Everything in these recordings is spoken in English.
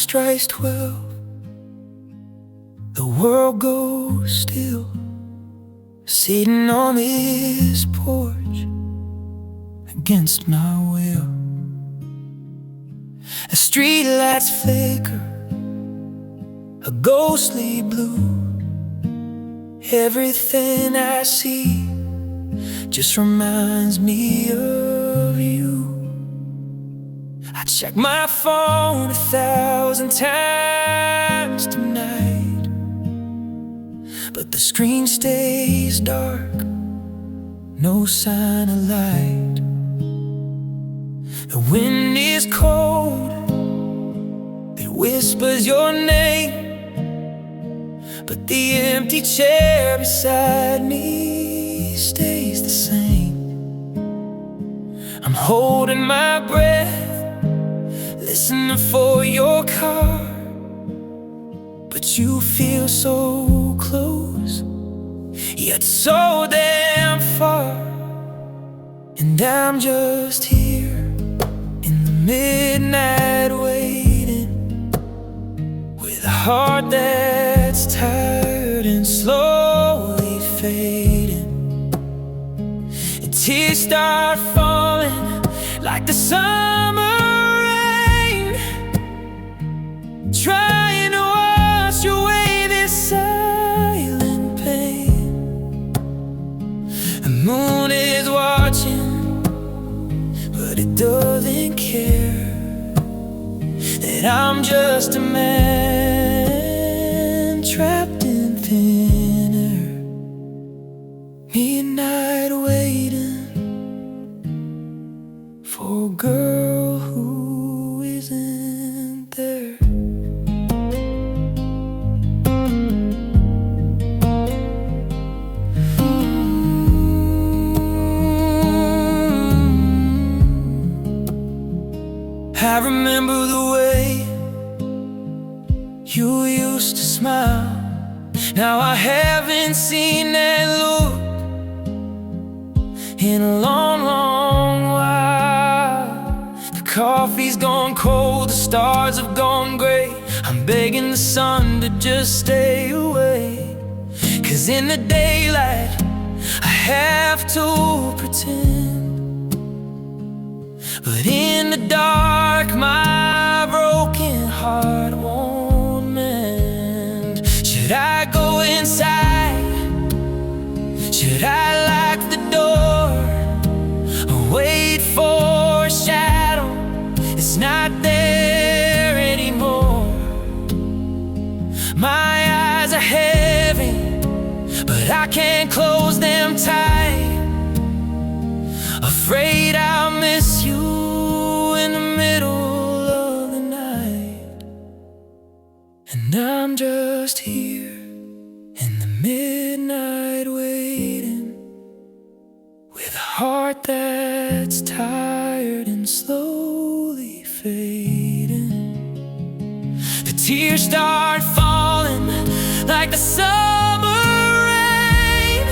strikes 12, the world goes still. Sitting on this porch against my will. The streetlights flicker a ghostly blue. Everything I see just reminds me of you. I check my phone 1,000 times tonight, but the screen stays dark, no sign of light. The wind is cold, it whispers your name, but the empty chair beside me stays the same. I'm holding my breath, listening for your car, but you feel so close, yet so damn far. And I'm just here in the midnight waiting, with a heart that's tired and slowly fading. And tears start falling like the summer rain, trying to wash away this silent pain. The moon is watching, but it doesn't care that I'm just a man trapped in thin air. Midnight waiting for a girl who isn't there. I remember the way you used to smile. Now I haven't seen that look in a long, long while. The coffee's gone cold, the stars have gone gray. I'm begging the sun to just stay away, 'cause in the daylight I have to pretend, but in the dark my broken heart won't mend. Should I go inside? Should I lock the door? Or wait for a shadow that's not there anymore? My eyes are heavy, but I can't close them tight. Afraid I'll miss you in the middle of the night. And I'm just here in the midnight waiting, with a heart that's tired and slowly fading. The tears start falling like the summer rain,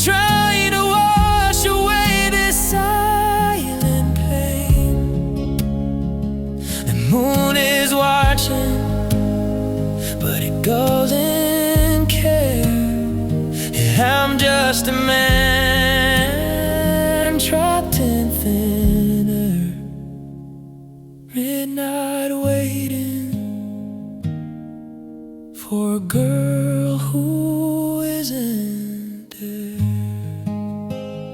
trying to wash away this silent pain. The moon is watching, but it doesn't care that I'm just a man trapped in thin air. Midnight waiting for a girl who isn't there.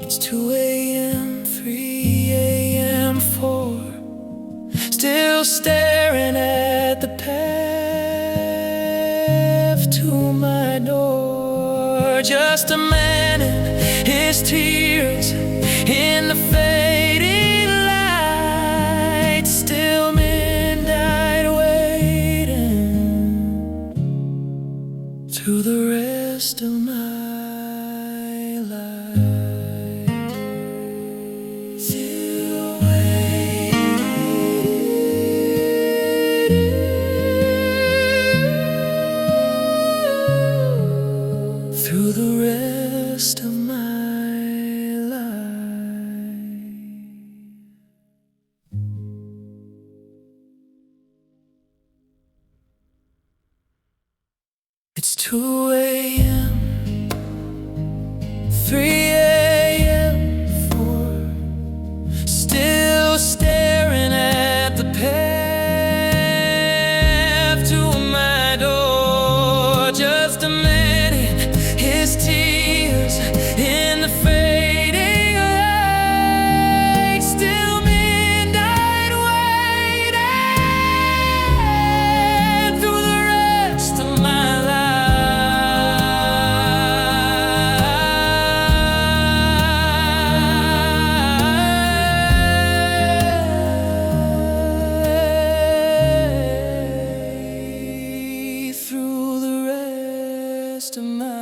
It's 2 a.m., 3 a.m., 4, still staring at the path to my door. Just a man and his tears in the fading light. Still midnight waiting to the rest of my life. Still waiting through the rest of my life. It's 2 a.m., 3 a.m., 4, still staring at the path to my door. Just a minute, his tears in the fading light. Still midnight waiting through the rest of my life. Through the rest of my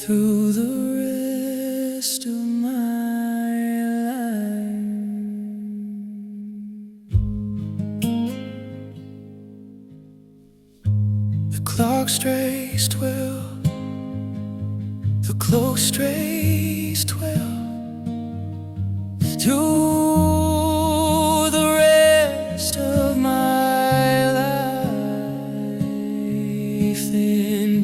through the rest of my life. The clock strikes 12. The clock strikes 12. Through the rest of my life. Then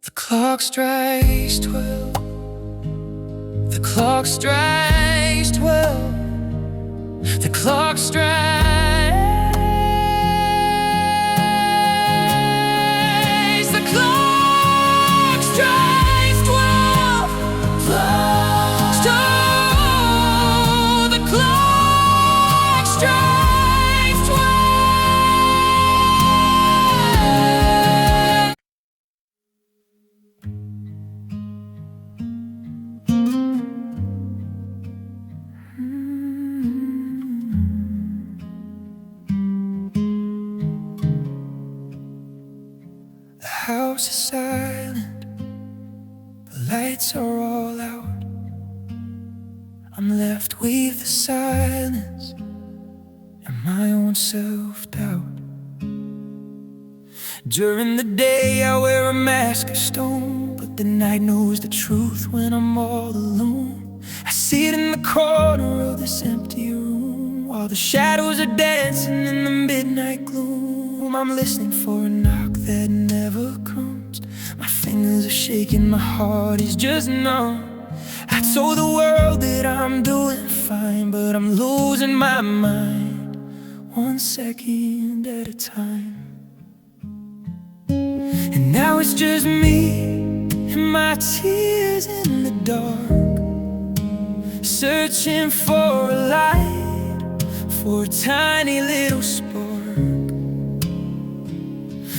the clock strikes 12. The clock strikes 12. The clock strikes. The clock strikes 12. The clock strikes 12. The house is silent, the lights are all out. I'm left with the silence and my own self-doubt. During the day I wear a mask of stone, but the night knows the truth when I'm all alone. I sit in the corner of this empty room while the shadows are dancing in the midnight gloom. I'm listening for a knock that never comes. My fingers are shaking, my heart is just numb. I told the world that I'm doing fine, but I'm losing my mind 1 second at a time. And now it's just me and my tears in the dark, searching for a light, for a tiny little spark.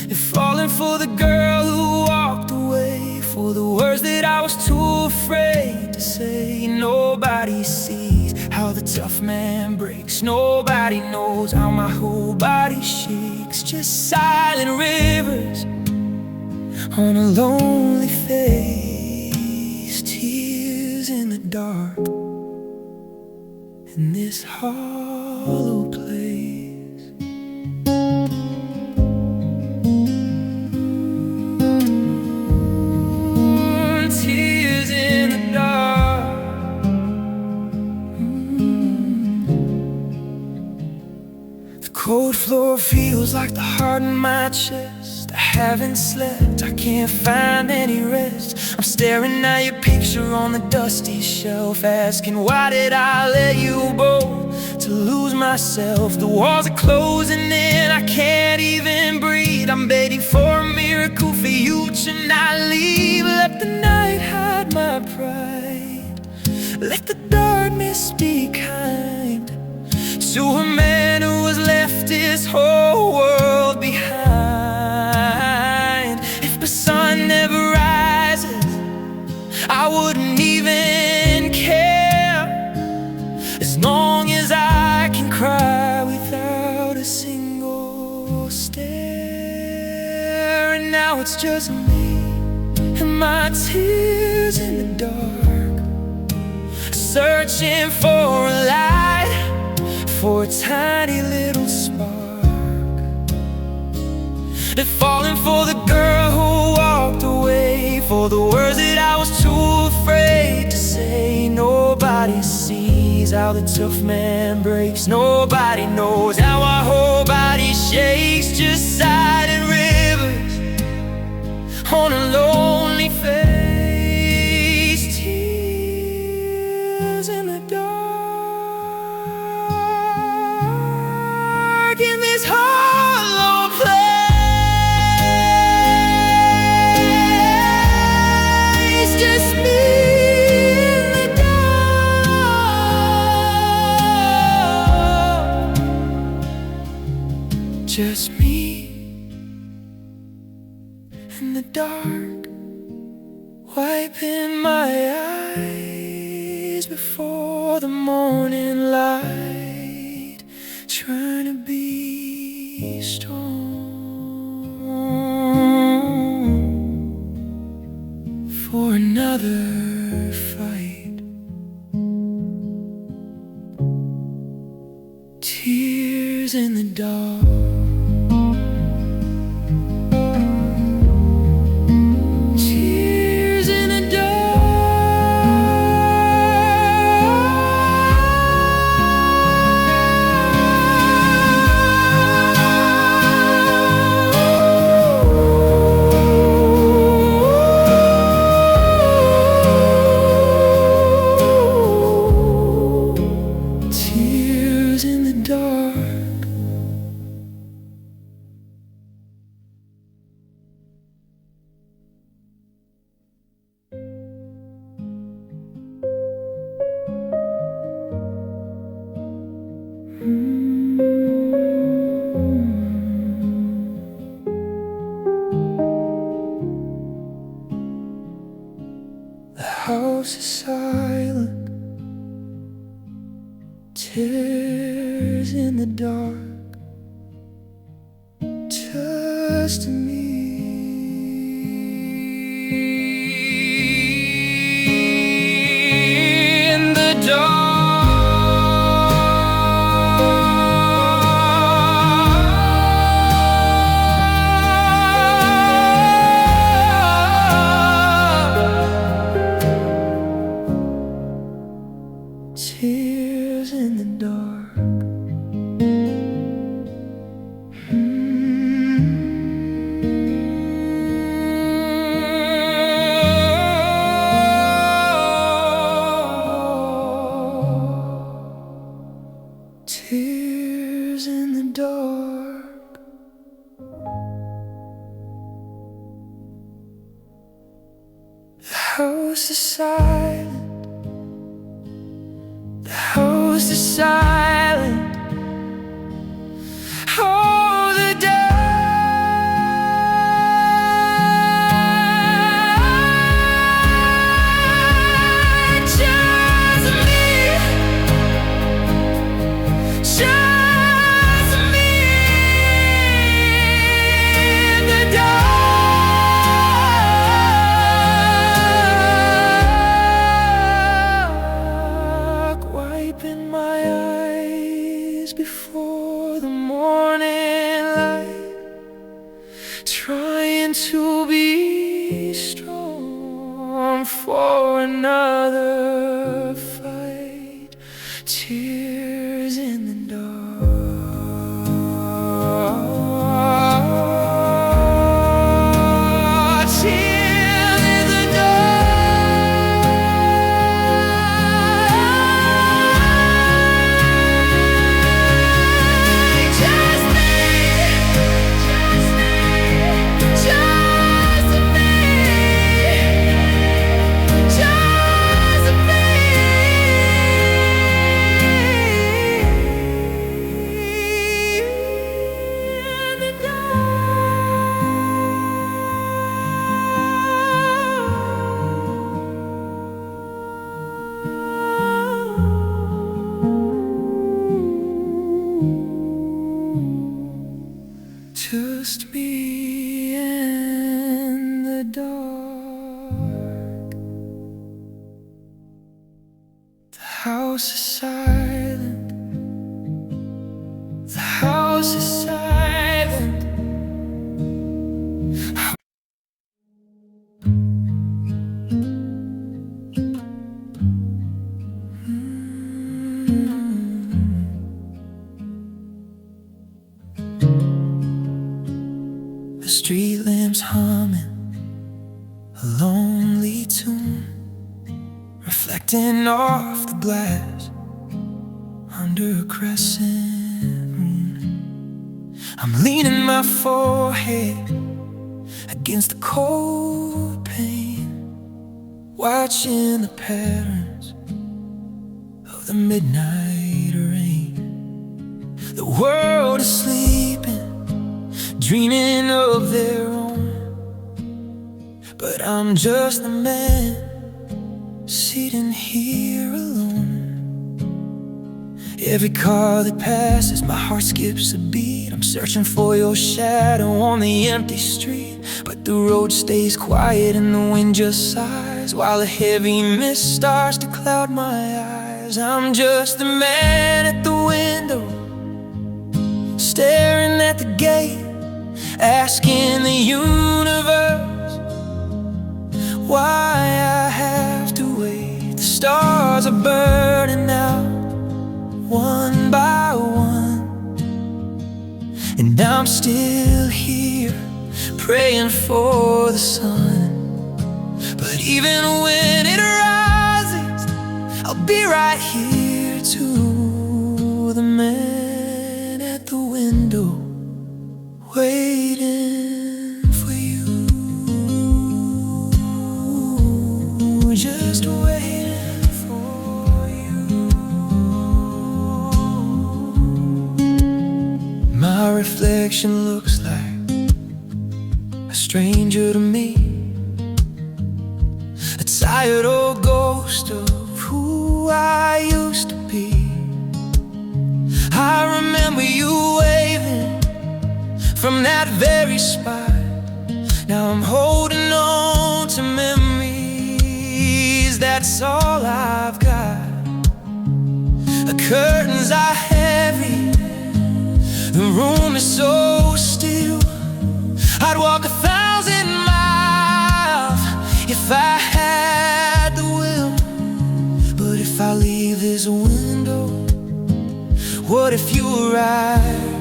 And falling for the girl who walked away, for the words that I was too afraid to say. Nobody sees how the tough man breaks. Nobody knows how my whole body shakes. Just silent rivers on a lonely face, tears in the dark in this hollow place. Tears in the dark. The cold floor feels like the heart in my chest. I haven't slept, I can't find any rest. I'm staring at your picture on the dusty shelf, asking why did I let you go to lose myself. The walls are closing in, I can't even breathe. I'm begging for a miracle for you to not leave. Let the night hide my pride, let the darkness be kind to a man who has left his whole world behind. If the sun never rises, I wouldn't even care, as long as I can cry without a single stare. And now it's just me and my tears in the dark, searching for a light, for a tiny little spark. They're falling for the girl who walked away, for the words that I was too afraid to say. Nobody sees how the tough man breaks. Nobody knows how our whole body shakes. Just silent rivers on a lonely face. Tears in the dark, in this hollow place. Just me in the dark, just me in the dark, wiping my eyes before the morning light, trying to be strong for another fight. Tears in the dark. The house is silent, tears in the dark, just me in the dark. Tears in the dark. Tears in the dark. The house is silent. The house is silent. Oh, the dark. Just me, just me in the dark, wiping my eyes before the morning light, trying to be strong for another fight. Tears in the dark. Tears in the dark. Just me, just me, just me, just me. house is silent. The house is silent. The street lamps humming a lonely tune, reflecting off the glass under a crescent moon. I'm leaning my forehead against the cold pane, watching the patterns of the midnight rain. The world is sleeping, dreaming of their own, but I'm just the man sitting here alone. Every car that passes, my heart skips a beat. I'm searching for your shadow on the empty street, but the road stays quiet and the wind just sighs, while a heavy mist starts to cloud my eyes. I'm just the man at the window, staring at the gate, asking the universe why I have to wait. The stars are burning out one by one, and I'm still here praying for the sun. But even when it rises, I'll be right here too. The man at the window, waiting for you, just waiting for you. My reflection looks like a stranger to me, a tired old ghost of who I used to be. I remember you waving from that very spot. Now I'm holding on to memories, that's all I've got. The curtains are heavy, the room is so still. I'd walk 1,000 miles if I had the will. But if I leave this window, what if you arrive?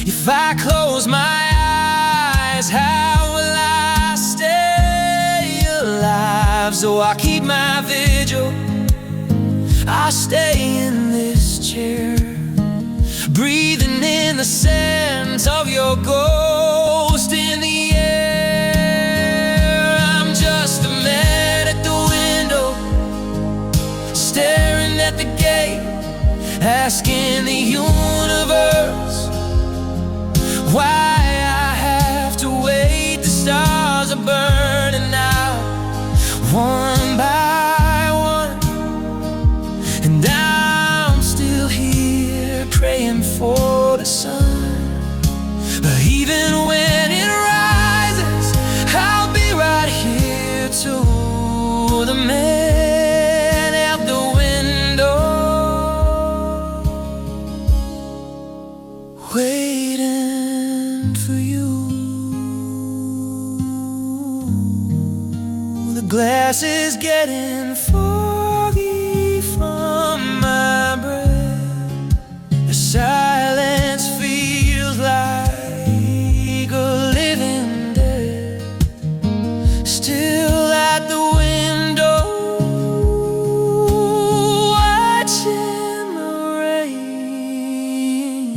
If I close my eyes, how will I stay alive? So I keep my vigil, I stay in this chair, breathing in the scent of your ghost in the air. I'm just a man at the window, staring at the gate, asking the universe why I have to wait. The stars are burning out one by one, and I'm still here praying for the sun. But even when it rises, I'll be right here too. The man at the window, waiting for you. The glass is getting foggy from my breath. The silence feels like a living death. Still at the window, watching the rain,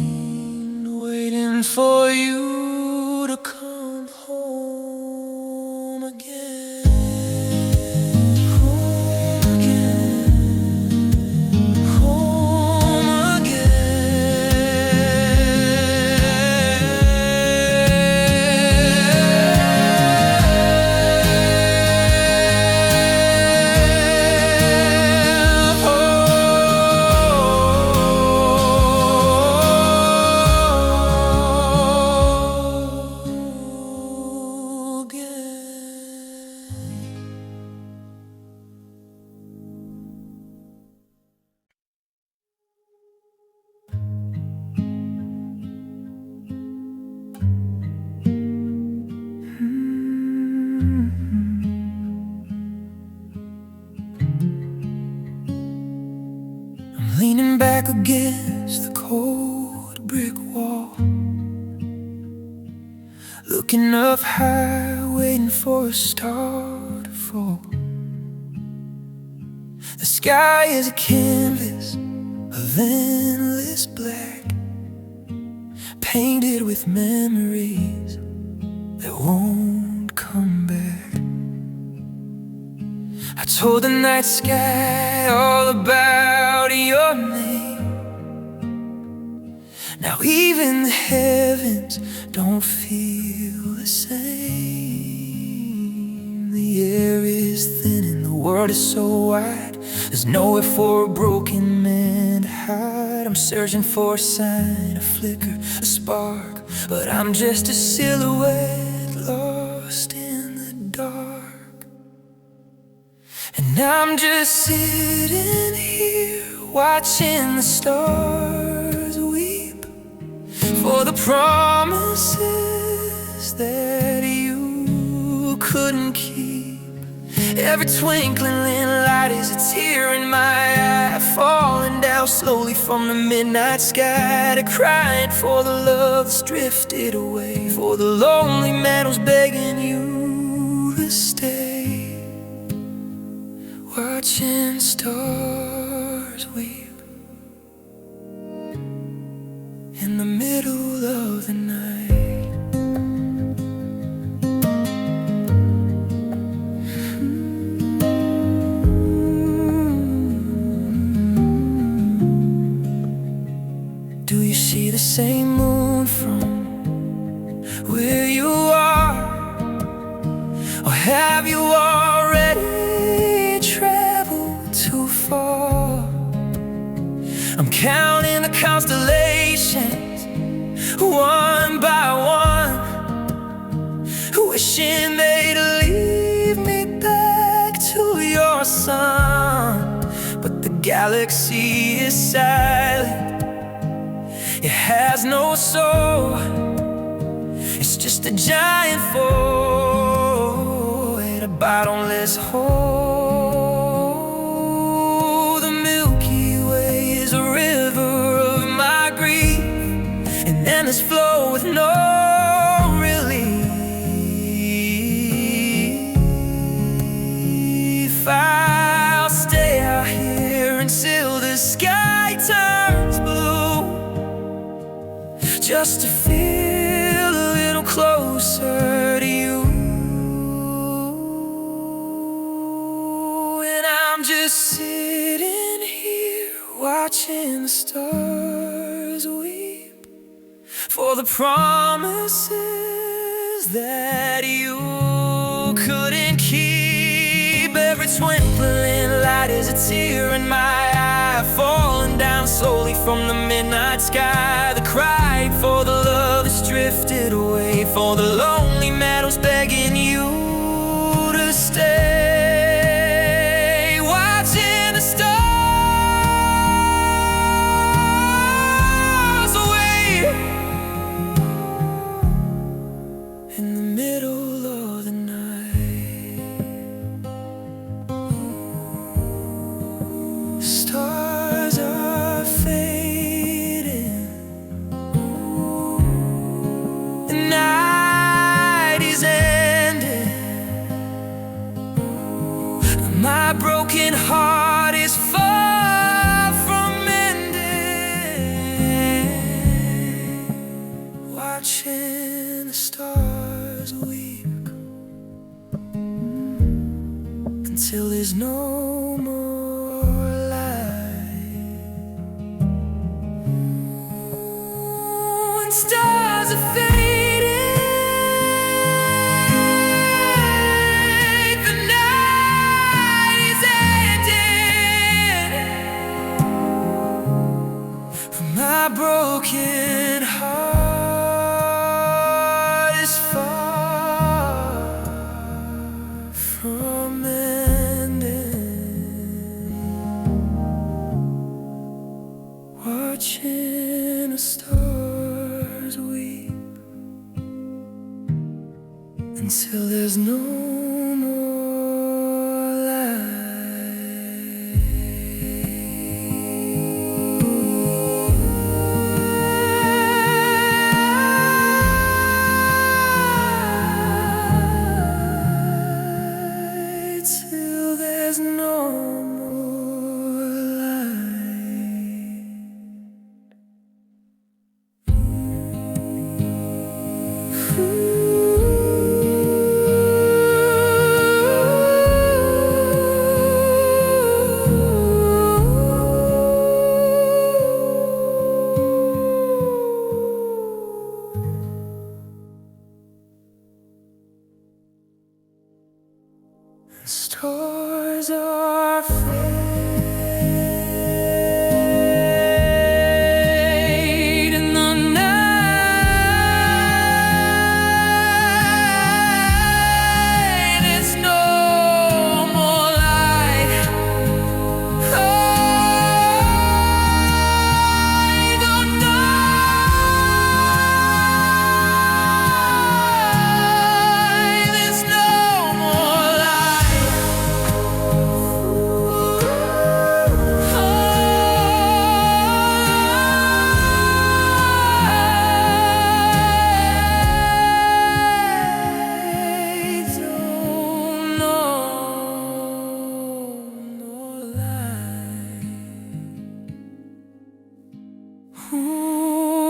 waiting for you to come home again. Home again. leaning back against the cold brick wall, looking up high, waiting for a star to fall. The sky is a canvas of endless black, painted with memories that won't come back. I told the night sky all about your name. Now even the heavens don't feel the same. The air is thin and the world is so wide, there's nowhere for a broken man to hide. I'm searching for a sign, a flicker, a spark, but I'm just a silhouette lost in the dark. And I'm just sitting here watching the stars weep for the promises that you couldn't keep. Every twinkling light is a tear in my eye, falling down slowly from the midnight sky, to crying for the love that's drifted away, for the lonely man who's begging you to stay. Watching stars weep in the middle of the night. Do you see the same moon from where you are? Or have you already traveled too far? I'm counting the constellations one by one, wishing they'd lead me back to your sun. But the galaxy is silent, it has no soul. It's just a giant void, a bottomless hole. The Milky Way is a river of my grief, an endless flow with no relief. I'll stay out here until the sky turns blue, just to feel a little closer to you. And I'm just sitting here watching the stars weep for the promises that you couldn't keep. Every twinkling light is a tear in my eye, falling down slowly from the midnight sky, the cry for the love that's drifted away, for the lonely man who's begging you to stay. Watching the stars away in the middle of the night. Stars are fading, the night is ending. My broken heart is far from ending. Watching the stars weep until there's no more light. When stars are fading, the night is ending. My broken heart is far from ending. Watching the stars weep until there's no more light. stars are fading, and the night is no more light. Oh, the night is no more light.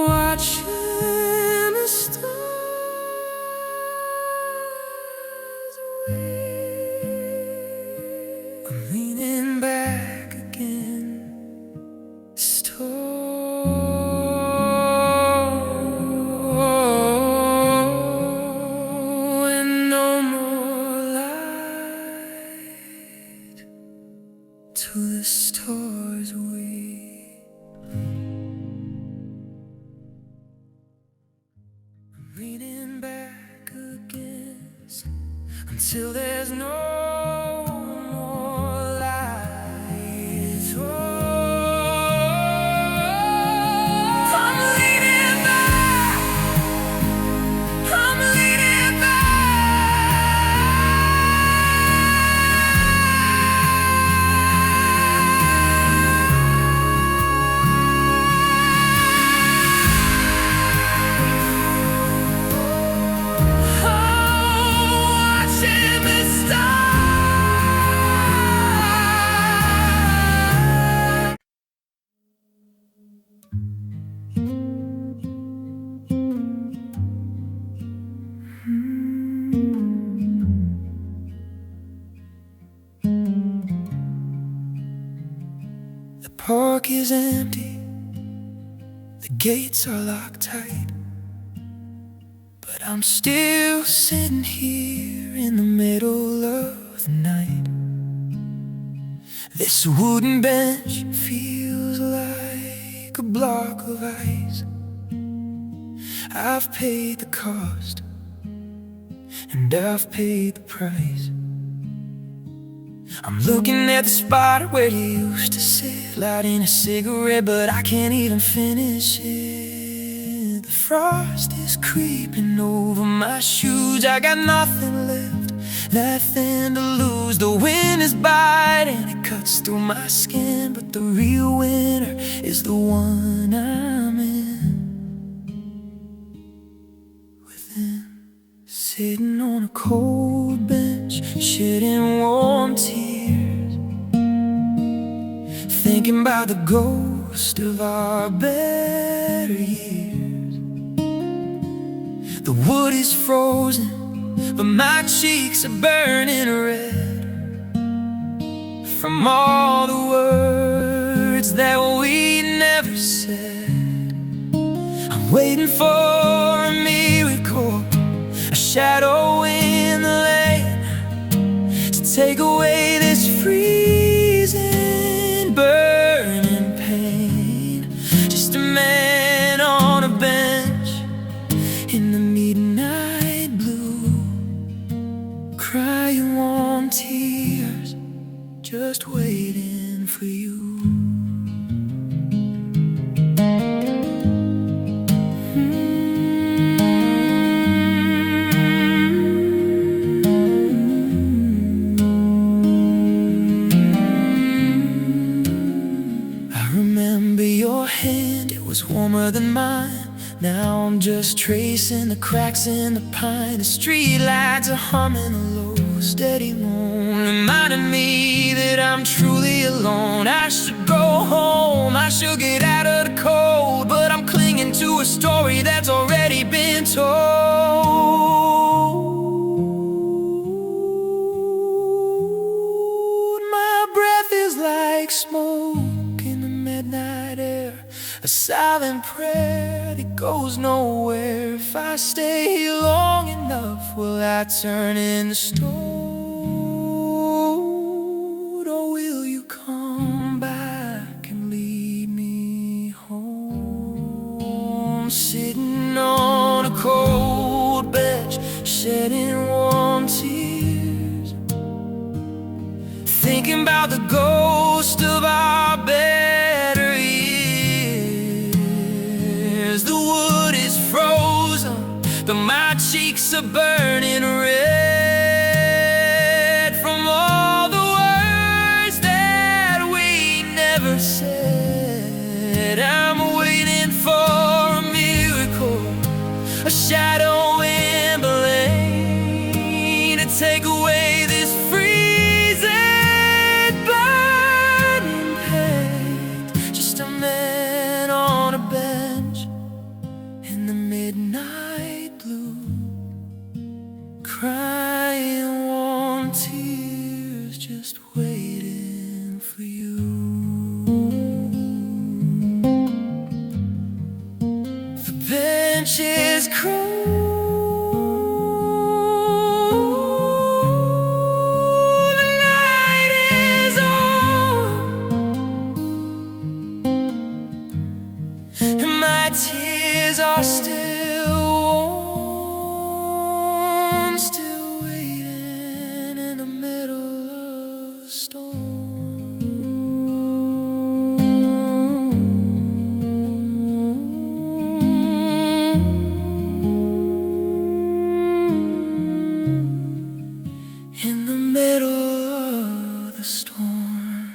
Watching the stars wake, I'm leaning back again. And no more light to the stars we. Leaning back against until there's no more light. Oh, I'm leaning back. I'm leaning watching the stars. The park is empty, the gates are locked tight, but I'm still sitting here in the middle of the night. This wooden bench feels like a block of ice. I've paid the cost, and I've paid the price. I'm looking at the spot where you used to sit, lighting a cigarette, but I can't even finish it. The frost is creeping over my shoes. I got nothing left, nothing to lose. The wind is biting, it cuts through my skin, but the real winner is the one I'm in. Within, sitting on a cold bench, shedding warm tears, thinking about the ghost of our better years. The wood is frozen, but my cheeks are burning red from all the words that we never said. I'm waiting for a miracle, a shadow in the lane, to take away this freezing, burning pain. Just a man on a bench in the midnight blue, crying warm tears, just waiting for you. I remember your hand, it was warmer than mine. Now I'm just tracing the cracks in the pine. The street lights are humming a low, steady moan, reminding me that I'm truly alone. I should go home, I should get out of the cold, but I'm clinging to a story that's already been told. My breath is like smoke in the midnight air, a silent prayer that goes nowhere. If I stay here long enough, will I turn into stone? thinking about the ghost of our better years. The wood is frozen, but my cheeks are burning red from all the words that we never said. I'm waiting for a miracle, a shadow in Belém, to take away this freezing, burning pain. Just a man on a bench in the midnight blue, crying warm tears, just waiting for you. The bench is cruel, the night is on, and my tears are still warm, still waiting in the middle of the storm. In the middle of the storm.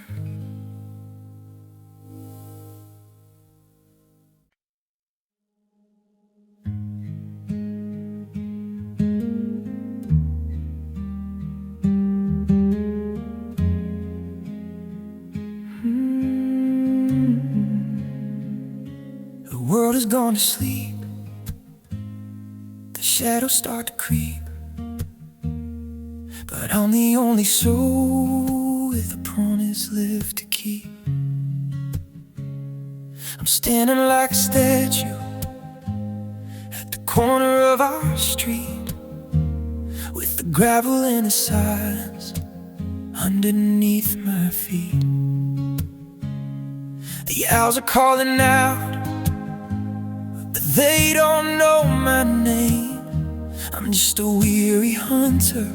The world has gone to sleep, the shadows start to creep, but I'm the only soul with a promise left to keep. I'm standing like a statue at the corner of our street, with the gravel and the silence underneath my feet. The owls are calling out, but they don't know my name. I'm just a weary hunter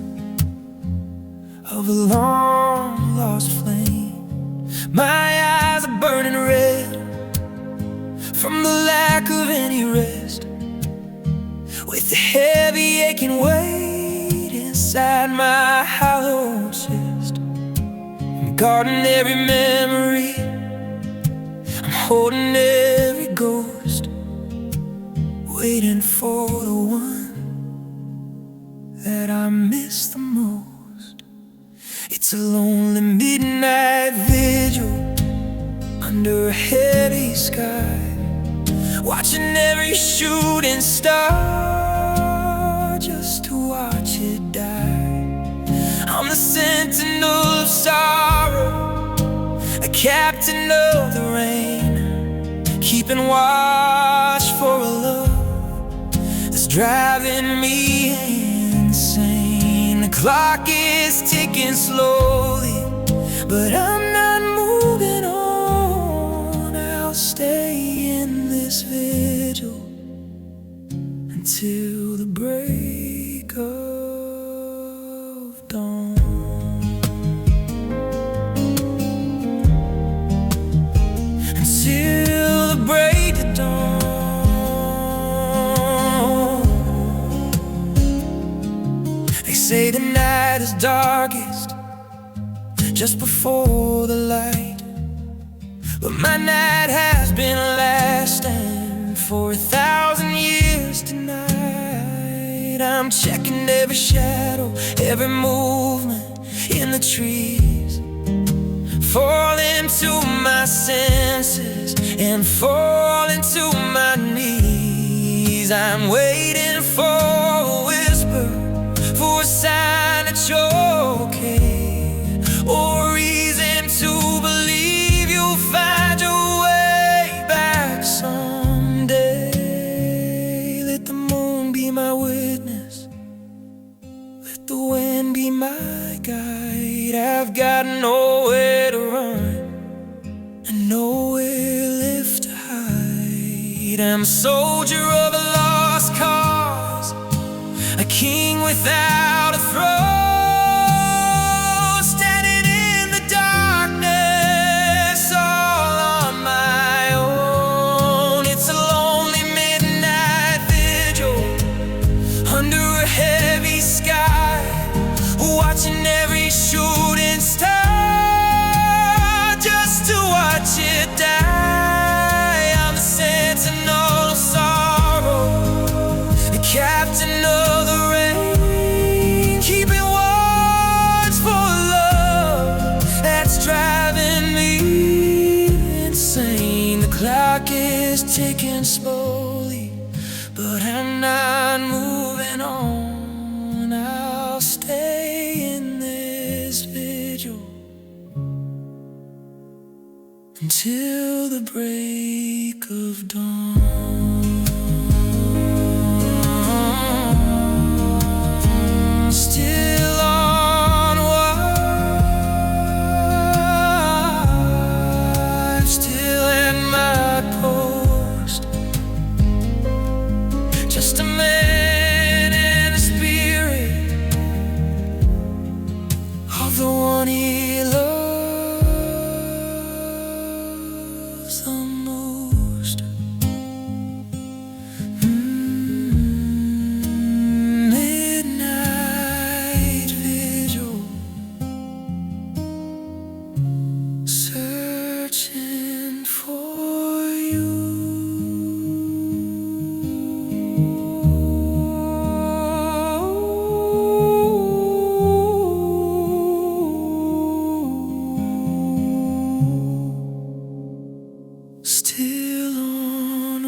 of a long lost flame. My eyes are burning red from the lack of any rest, with the heavy aching weight inside my hollow chest. I'm guarding every memory, I'm holding every ghost, waiting for the one that I miss the most. It's a lonely midnight vigil under a heavy sky, watching every shooting star just to watch it die. I'm the sentinel of sorrow, a captain of the rain, keeping watch for a love that's driving me insane. The clock is ticking slowly, but I'm not moving on. I'll stay in this vigil until the break of dawn. Until the break of dawn. They say the night is darkest just before the light, but my night has been lasting for 1,000 years tonight. I'm checking every shadow, every movement in the trees, falling to my senses and falling to my knees. I'm waiting for a whisper, for a sign that you're okay, or a reason to believe you'll find your way back someday. Let the moon be my witness, let the wind be my guide. I've got nowhere to run and nowhere left to hide. I'm a soldier of a lost cause, a king without a throne, standing in the is ticking slowly, but I'm not moving on. I'll stay in this vigil until the break of dawn. Still on watch, still at my post, just a man and a spirit of the one he loves the most. Midnight vigil, searching for you. Still on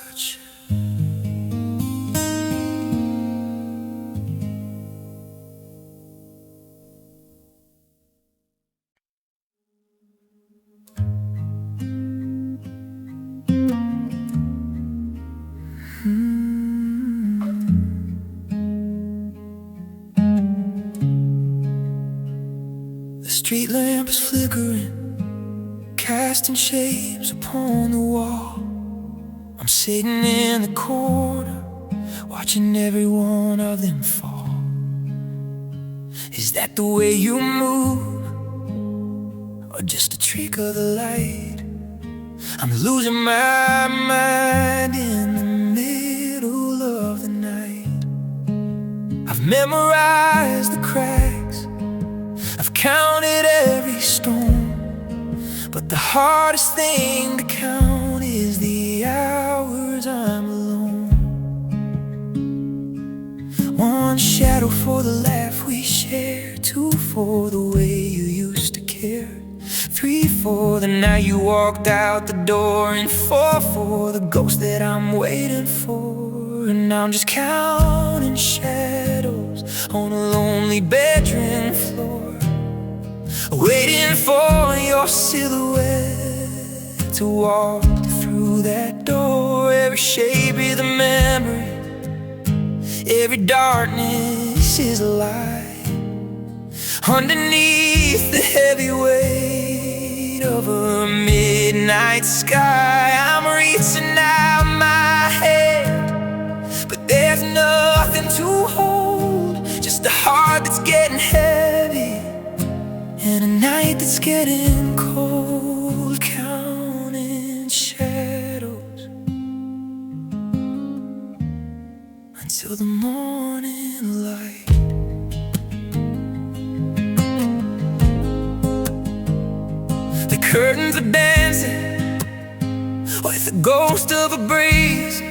watch. The street lamp is flickering, casting shapes upon the wall. I'm sitting in the corner, watching every one of them fall. Is that the way you move, or just a trick of the light? I'm losing my mind in the middle of the night. I've memorized the cracks, I've counted every stone, but the hardest thing to count is the hours I'm alone. One shadow for the laugh we share, two for the way you used to care, three for the night you walked out the door, and four for the ghost that I'm waiting for. And I'm just counting shadows on a lonely bedroom floor, waiting for your silhouette to walk through that door. Every shape is a memory, every darkness is a lie. Underneath the heavy weight of a midnight sky, I'm reaching out my hand, but there's nothing to hold, just a heart that's getting heavy, and a night that's getting cold, counting shadows until the morning light. The curtains are dancing with the ghost of a breeze.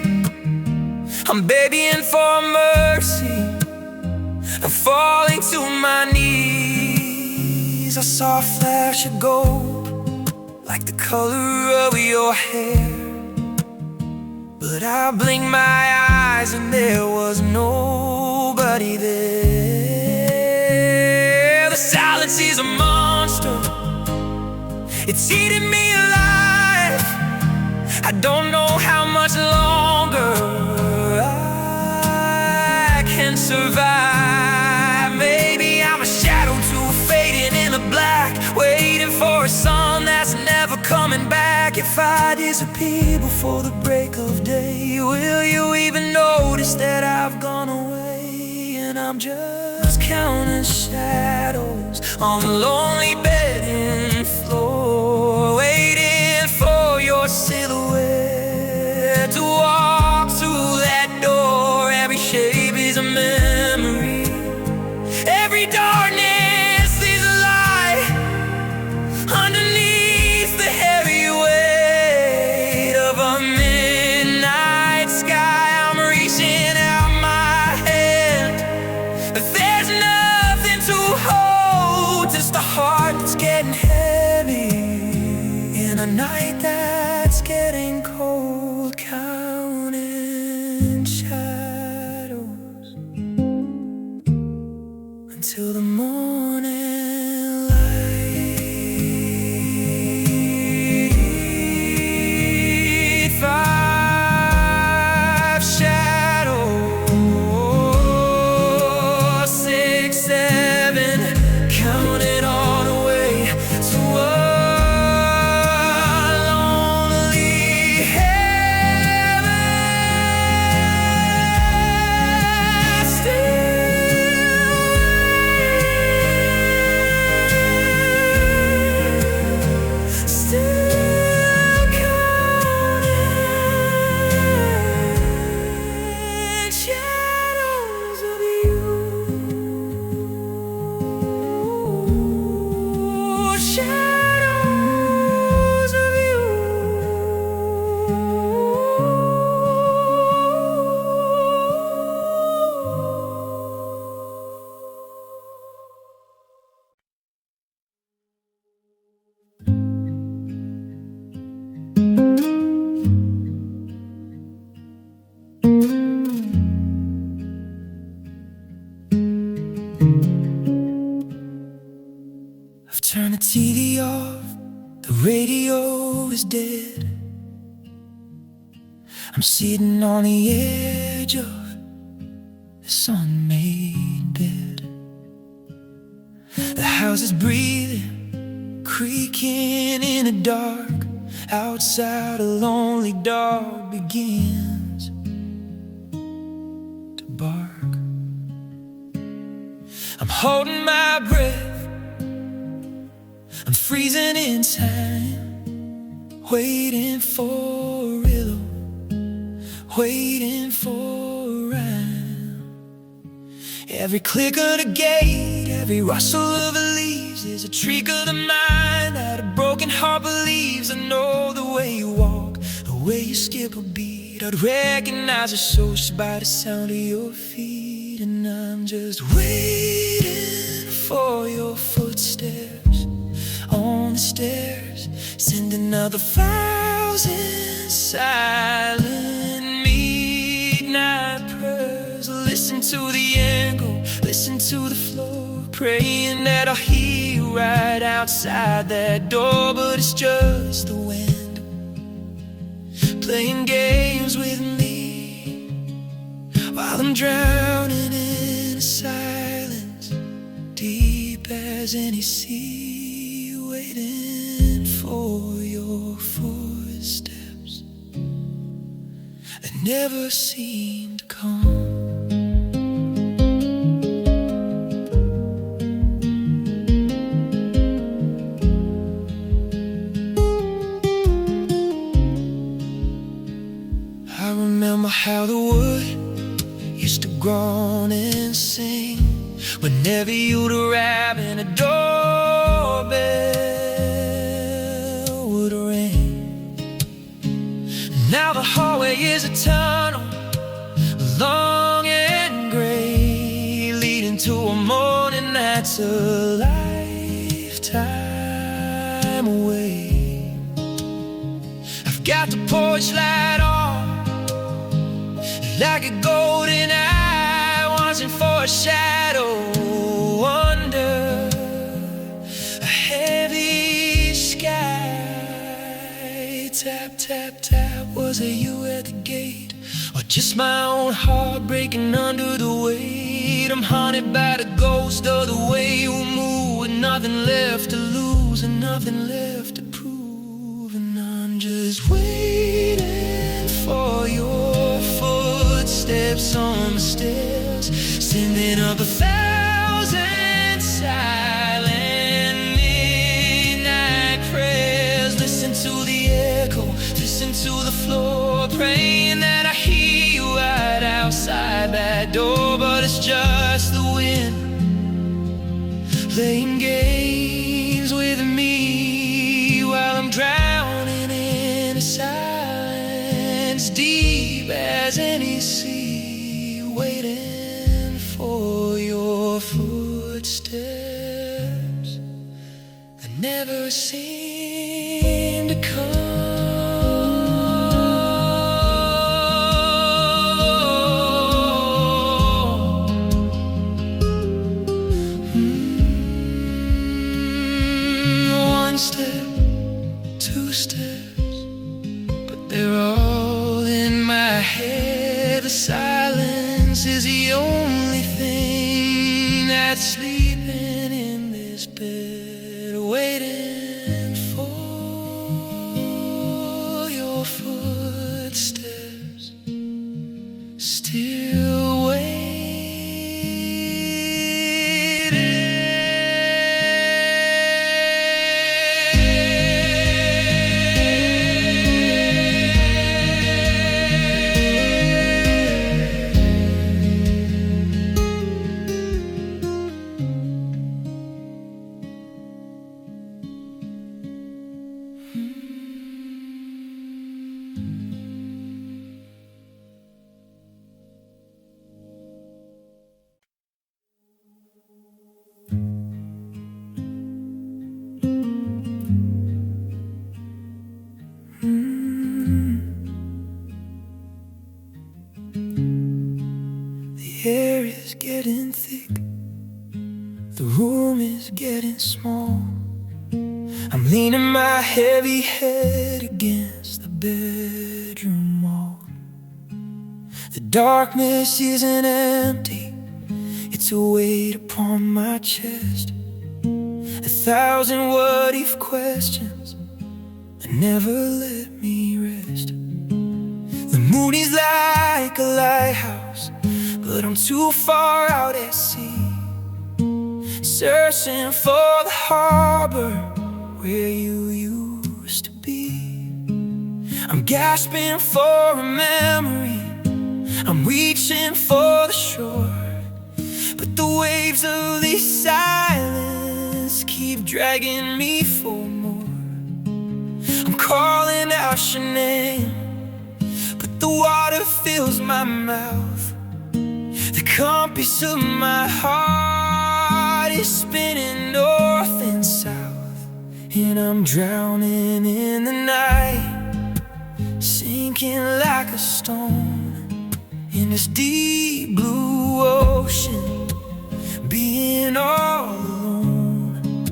I'm begging for mercy, I'm falling to my knees. I saw a flash of gold, like the color of your hair, but I blinked my eyes and there was nobody there. The silence is a monster, it's eating me alive. I don't know how much longer I can survive. Maybe I'm a shadow too fading in the black, waiting for a sun that's never coming back. If I disappear before the break of day, will you even notice that I've gone away? And I'm just counting shadows on the lonely bedroom floor, waiting for your silhouette to walk through that door. Every shape is a memory, every darkness is a lie. Underneath the heavy weight of a midnight sky, I'm reaching out my hand, but there's nothing to hold, just a heart that's getting heavy, and I night that's getting cold, counting shadows until the morning light. Five shadows, six, seven, counting all the way to a lonely heaven. Still counting shadows of you. Shadows of you. I've turned the TV off, the radio is dead. I'm sitting on the edge of this unmade bed. The house is breathing, creaking in the dark. Outside a lonely dog begins to bark. I'm holding my breath, I'm freezing in time, waiting for a riddle, waiting for a rhyme. Every click of the gate, every rustle of the leaves is a trick of the mind that a broken heart believes. I know the way you walk, the way you skip a beat. I'd recognize a source by the sound of your feet. And I'm just waiting for your footsteps on the stairs, sending out 1,000 silent midnight prayers. Listen to the echo, listen to the floor, praying that I'll hear you right outside that door. But it's just the wind playing games with me while I'm drowning in a silence deep as any sea, waiting for your footsteps that never seem to come. I remember how the wood used to groan and sing whenever you'd arrive and a doorbell would ring. Now the hallway is a tunnel, long and gray, leading to a morning that's a lifetime away. I've got the porch light on like a golden eye, watching for a shadow under a heavy sky. Tap, tap, tap, was it you at the gate? Or just my own heart breaking under the weight? I'm haunted by the ghost of the way you move, with nothing left to lose and nothing left to prove. And I'm just waiting for your footsteps on the stairs, sending up 1,000 silent midnight prayers. Listen to the echo, listen to the floor, praying that I hear you right outside that door. But it's just the wind playing games with me while I'm drowning in a silence deep as any sea, waiting for your footsteps that never seem to come. step, two steps, but they're all in my head. The silence is the only thing that's sleeping in this bed, waiting for your footsteps, still waiting. The air is getting thick, the room is getting small. I'm leaning my heavy head against the bedroom wall. The darkness isn't empty, it's a weight upon my chest. 1,000 what-if questions that never let me rest. The moon is like a lighthouse, but I'm too far out at sea, searching for the harbor where you used to be. I'm gasping for a memory, I'm reaching for the shore, but the waves of this silence keep dragging me for more. I'm calling out your name, but the water fills my mouth. The compass of my heart is spinning north and south, and I'm drowning in the night, sinking like a stone in this deep blue ocean, being all alone.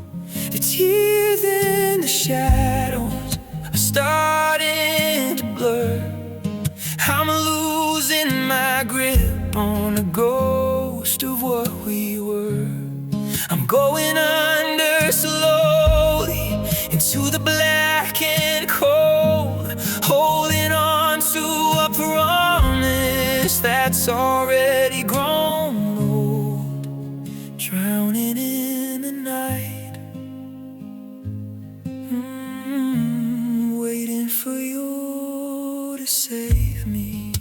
The tears in the shadows are starting to blur. I'm losing my grip on a ghost of what we were. I'm going under slowly into the black and cold, holding on to a promise that's already grown old, drowning in the night, waiting for you to save me.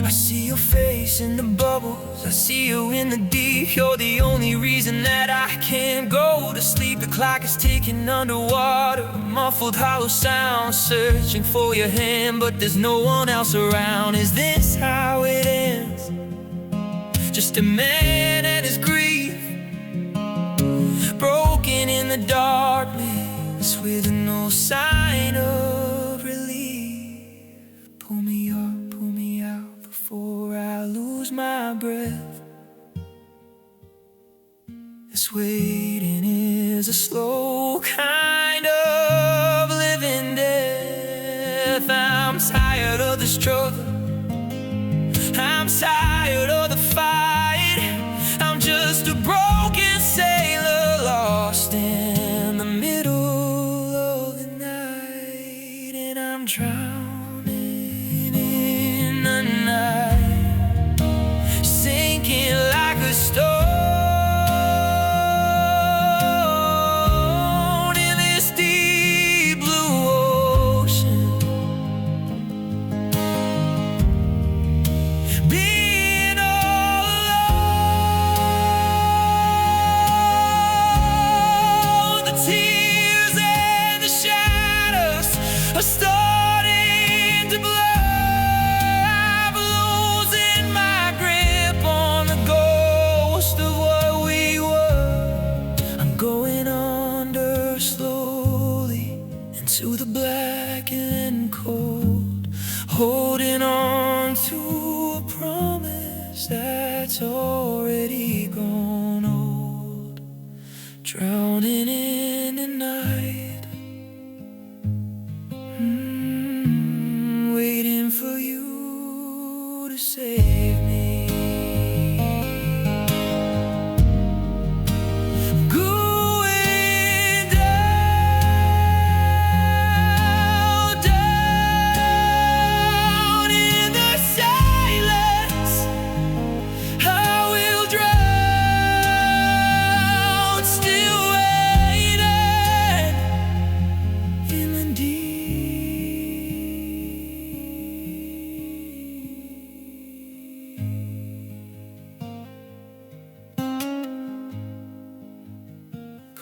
I see your face in the bubbles, I see you in the deep. You're the only reason that I can't go to sleep. The clock is ticking underwater, a muffled hollow sound, searching for your hand, but there's no one else around. Is this how it ends? Just a man and his grief, broken in the darkness with no sign of relief. Pull me up, pull me out before I lose my breath. This waiting is a slow kind of living death. I'm tired of the struggle, I'm tired of the fight. I'm just a broken sailor lost in the middle of the night, and I'm drowning in the night, sinking like a stone in this deep blue ocean, being all alone. The tears and the shadows are starting to blur. I'm losing my grip on the ghost of what we were. I'm going under slowly into the black and cold, holding on to a promise that's already gone drowning in the night, waiting for you to save me. Going down, down in the silence, I will drown, still waiting in the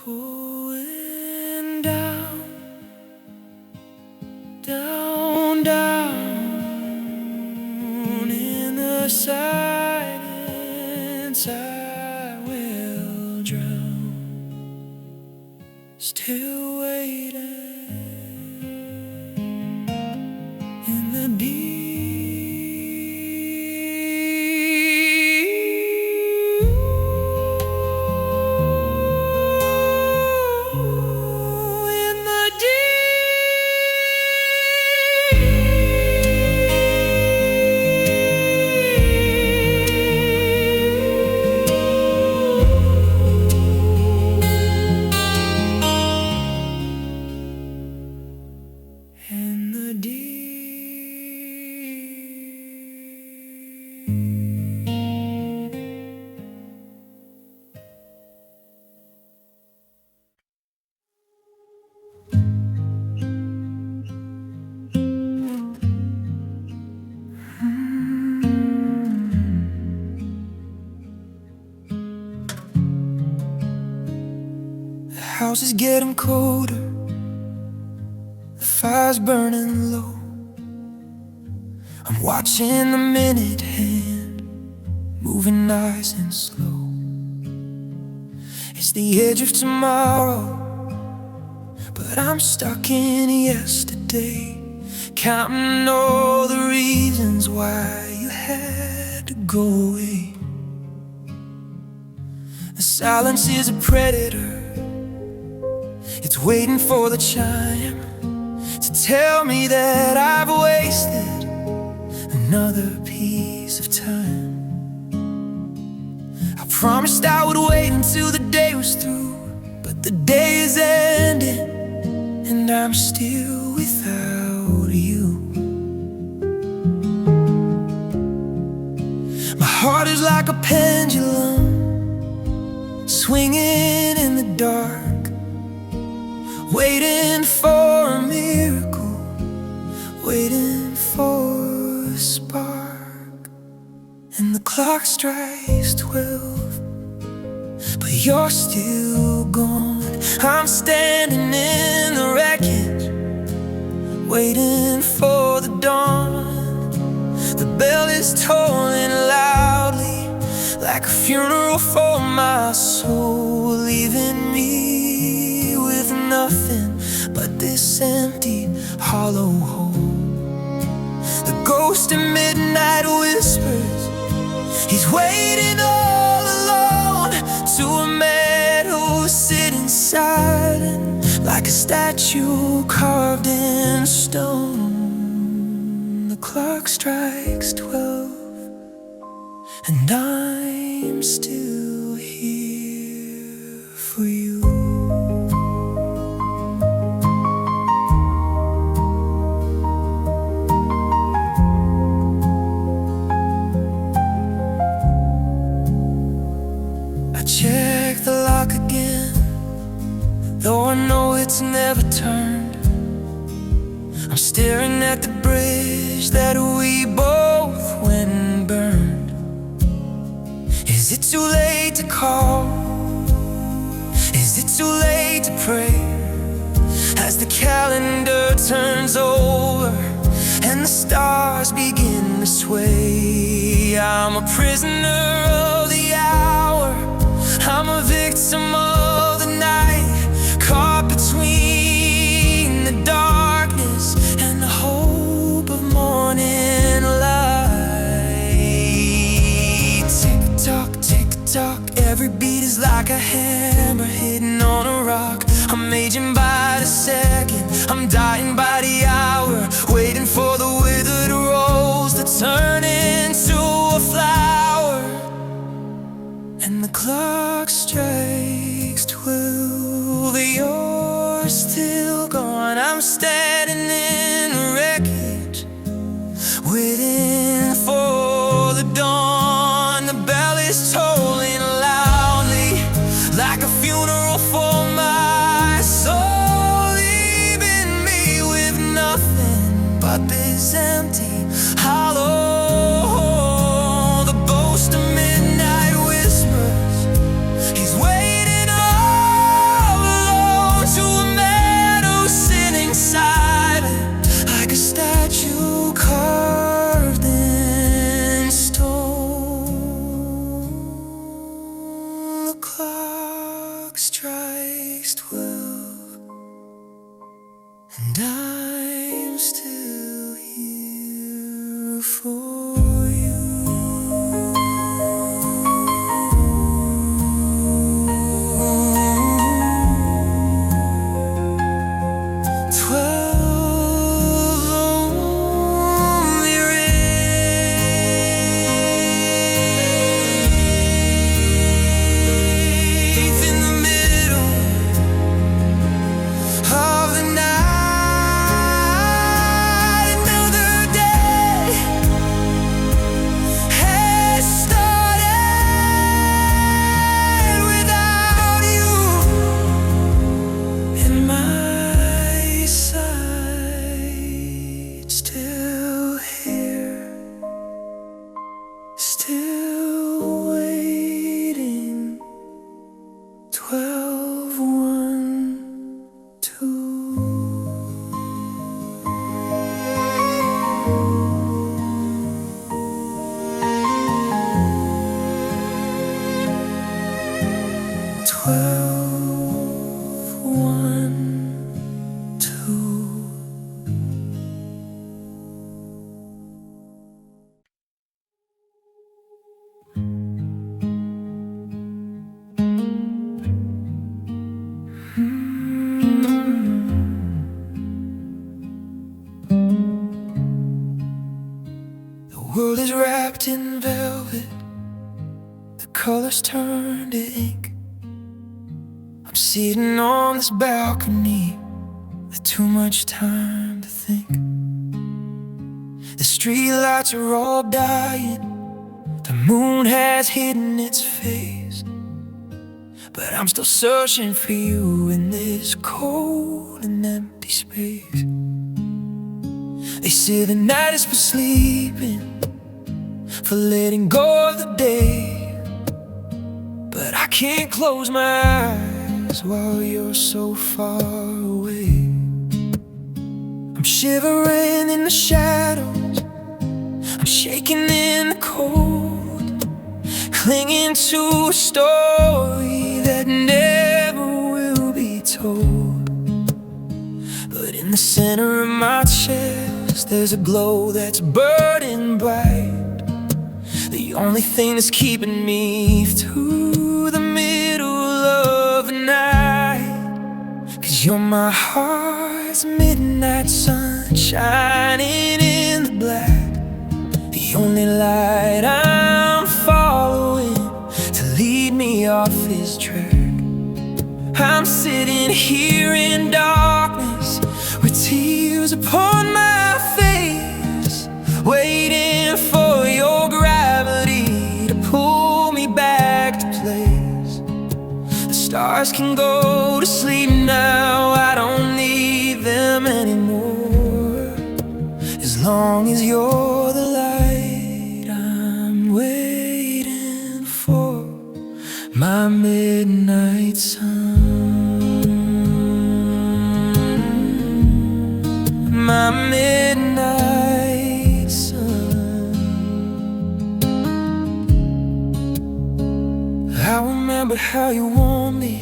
going down, down, down in the silence, I will drown, still waiting in the deep. In the deep. The house is getting colder, the fire's burning low. I'm watching the minute hand moving nice and slow. It's the edge of tomorrow, but I'm stuck in yesterday, counting all the reasons why you had to go away. The silence is a predator, it's waiting for the chime to tell me that I've wasted another piece of time. I promised I would wait until the day was through, but the day is ending and I'm still without you. My heart is like a pendulum, swinging in the dark, waiting for a miracle, waiting for a spark. And the clock strikes 12, but you're still gone. I'm standing in the wreckage, waiting for the dawn. The bell is tolling loudly, like a funeral for my soul, leaving me with nothing but this empty, hollow hole. The ghost in midnight whispers, he's waiting all alone to a man who's sitting silent, like a statue carved in stone. The clock strikes 12, and I'm still here for you. I check the lock again, though I know it's never turned. I'm staring at the bridge that we both went and burned. Is it too late to call? Is it too late to pray? As the calendar turns over and the stars begin to sway, I'm a prisoner of the hour, I'm a victim of the night, caught between the darkness and the hope of morning light. Tick tock, every beat is like a hammer hitting on a rock. I'm aging by the second, I'm dying by the hour, waiting for the withered rose to turn into a flower. And the clock strikes 12, you're still gone. I'm standing in the wreckage, waiting for the dawn. The bell is tolling loudly, like a funeral for my soul, leaving me with nothing but this empty hollow. The ghost of midnight whispers, he's waiting all alone to a man who's sitting silent, like a statue carved in stone. The clock strikes 12, and I'm still here for you. 12 lonely wraiths in the middle of the night. Another day has started without you in my sight. Still here, still waiting. 12, 1, 2. 12, 1, 2. The world is wrapped in velvet, the colors turn to ink. I'm sitting on this balcony with too much time to think. The streetlights are all dying, the moon has hidden its face, but I'm still searching for you in this cold and empty space. They say the night is for sleeping, for letting go of the day, but I can't close my eyes while you're so far away. I'm shivering in the shadows, I'm shaking in the cold, clinging to a story that never will be told. But in the center of my chest, there's a glow that's burning bright, the only thing that's keeping me through the middle of the night. 'Cause you're my heart's midnight sun, shining in the black, the only light I'm following to lead me off this track. I'm sitting here in darkness with tears upon my face, waiting for your gravity to pull me back to place. The stars can go to sleep now, I don't need them anymore. As long as you're the light I'm waiting for, my midnight sun, my midnight sun. I remember how you warmed me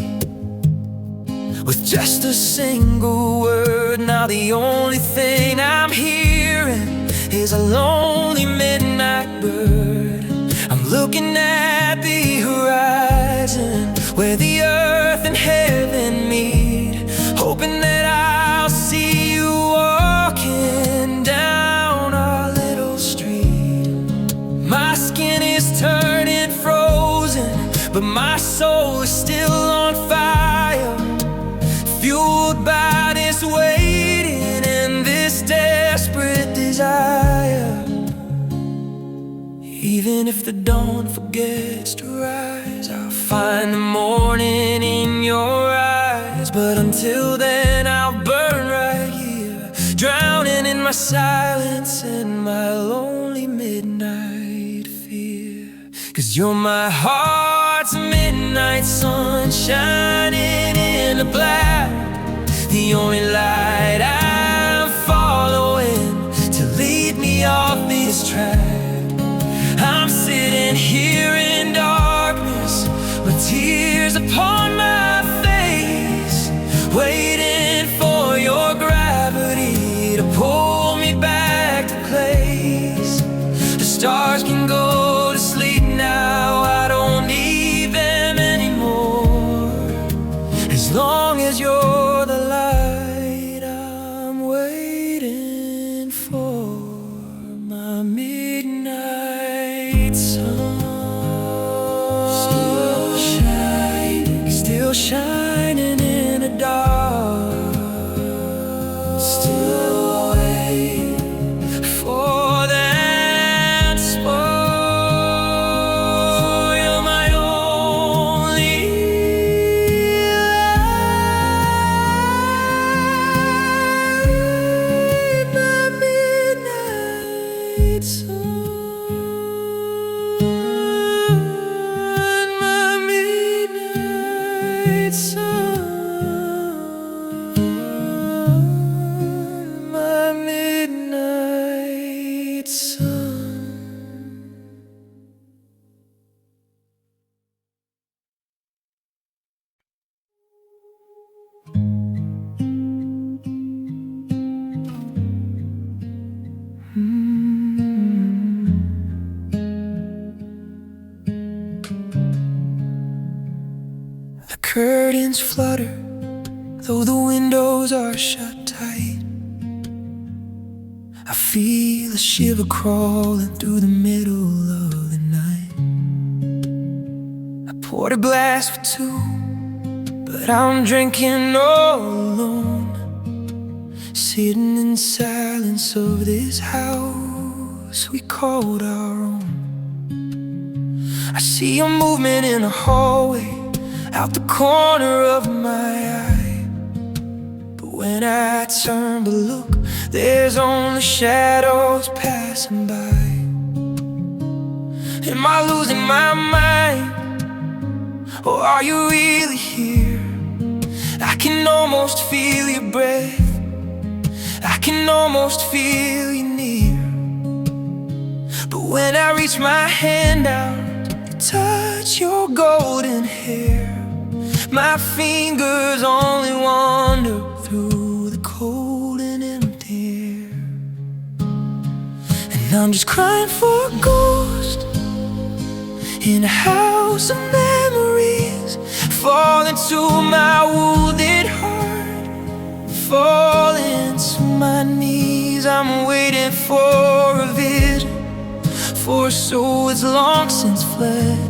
with just a single word. Now the only thing I'm hearing is a lonely midnight bird. I'm looking at the horizon where the earth and heaven but my soul is still on fire, fueled by this waiting and this desperate desire. Even if the dawn forgets to rise, I'll find the morning in your eyes. But until then I'll burn right here, drowning in my silence and my lonely midnight fear. 'Cause you're my heart's midnight sun, shining in the black, the only light I'm following to lead me off this track. I'm sitting here in darkness with tears upon my face, waiting for your gravity to pull me back to place. The stars can go to sleep now, I don't need them anymore. As long as you're the light I'm waiting for, my midnight sun. Still shining in the dark, still waiting for that spark. You're my only light, my midnight sun. The curtains flutter, though the windows are shut tight. I feel a shiver crawling through the middle of the night. I poured a glass for two, but I'm drinking all alone, sitting in silence of this house we called our own. I see a movement in the hallway, out the corner of my eye. But when I turn to look, there's only shadows passing by. Am I losing my mind, or are you really here? I can almost feel your breath, I can almost feel you near. But when I reach my hand out to touch your golden hair, my fingers only wander through the cold and empty air. And I'm just crying for a ghost in a house of memories, falling to my wounded heart, falling to my knees. I'm waiting for a vision, for a soul that's long since fled,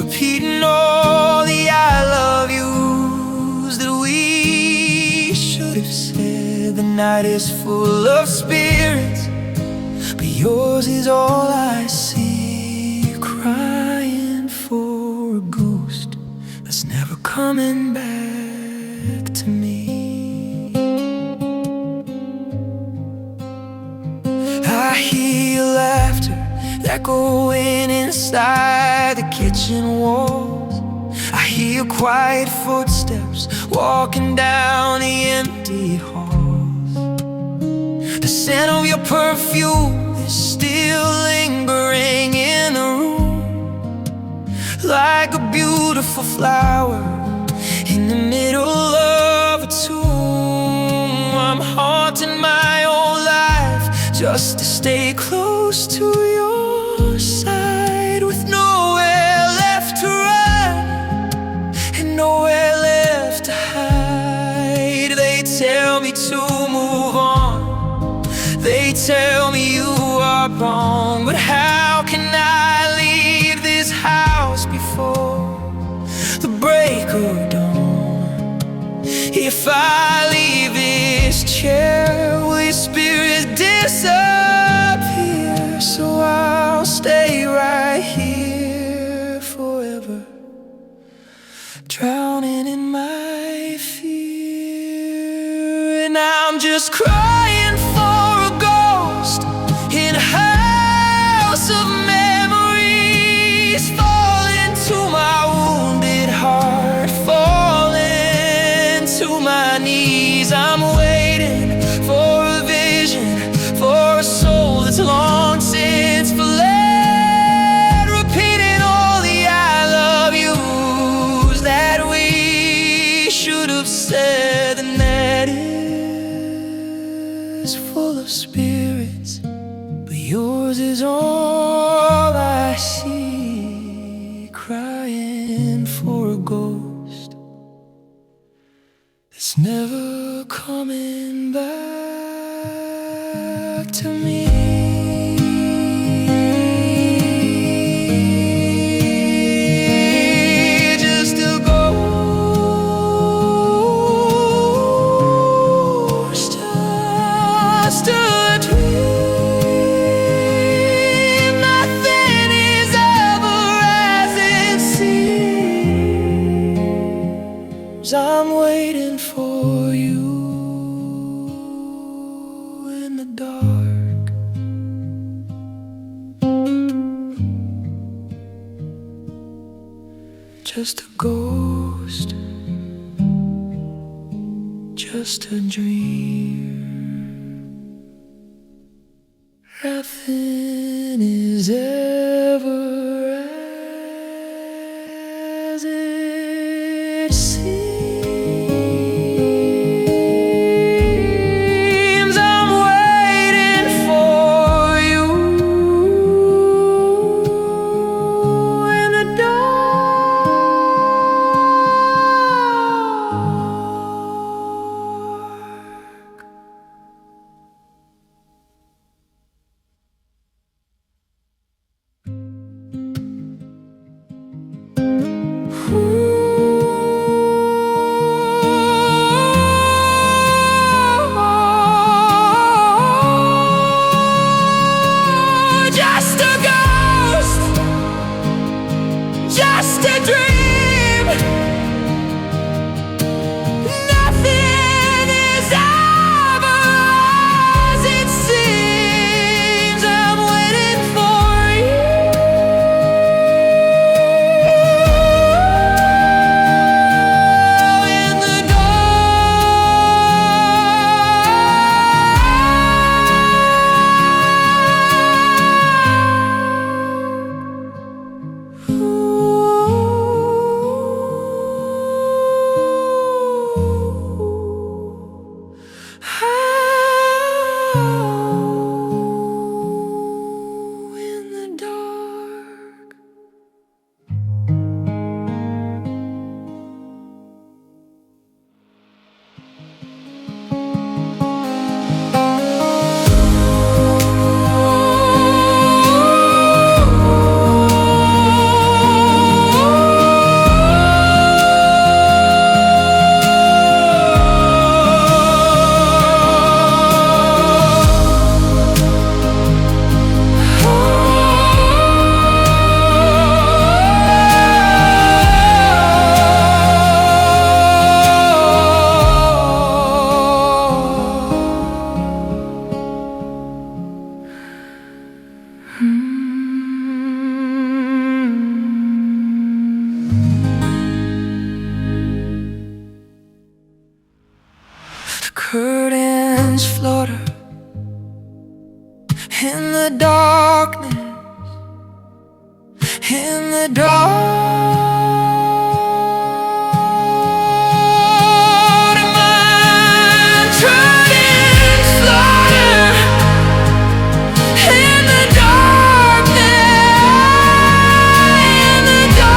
repeating all the I love yous that we should have said. The night is full of spirits, but yours is all I see, crying for a ghost that's never coming back to me. I hear laughter echoing inside the kitchen walls. I hear quiet footsteps walking down the empty halls. The scent of your perfume is still lingering in the room, like a beautiful flower in the middle of a tomb. I'm haunting my own life just to stay close to your side, with nowhere left to run and nowhere left to hide. They tell me to move on, they tell me you are wrong, but how can I leave this house before or dawn. If I leave this chair, will your spirit disappear? So I'll stay right here forever, drowning in my fear. And I'm just crying for a ghost in a house of memories. Fall into my wounded heart, fall into my knees. I'm waiting for a vision, for a soul that's long since fled, repeating all the I love yous that we should have said. And that is full of spirits, but yours is all I see. Crying for a ghost that's never coming back to me. Just a ghost, just a dream. Nothing is ever as it seems. I'm waiting for you in the dark. Just a ghost, just a dream. Nothing is ever as it seems. I'm waiting for you in the just a ghost, just a dream. Nothing is ever as it seems. I'm waiting for you in the dark. The curtains flutter in the darkness, in the dark. And my curtains flutter in the darkness, in the dark.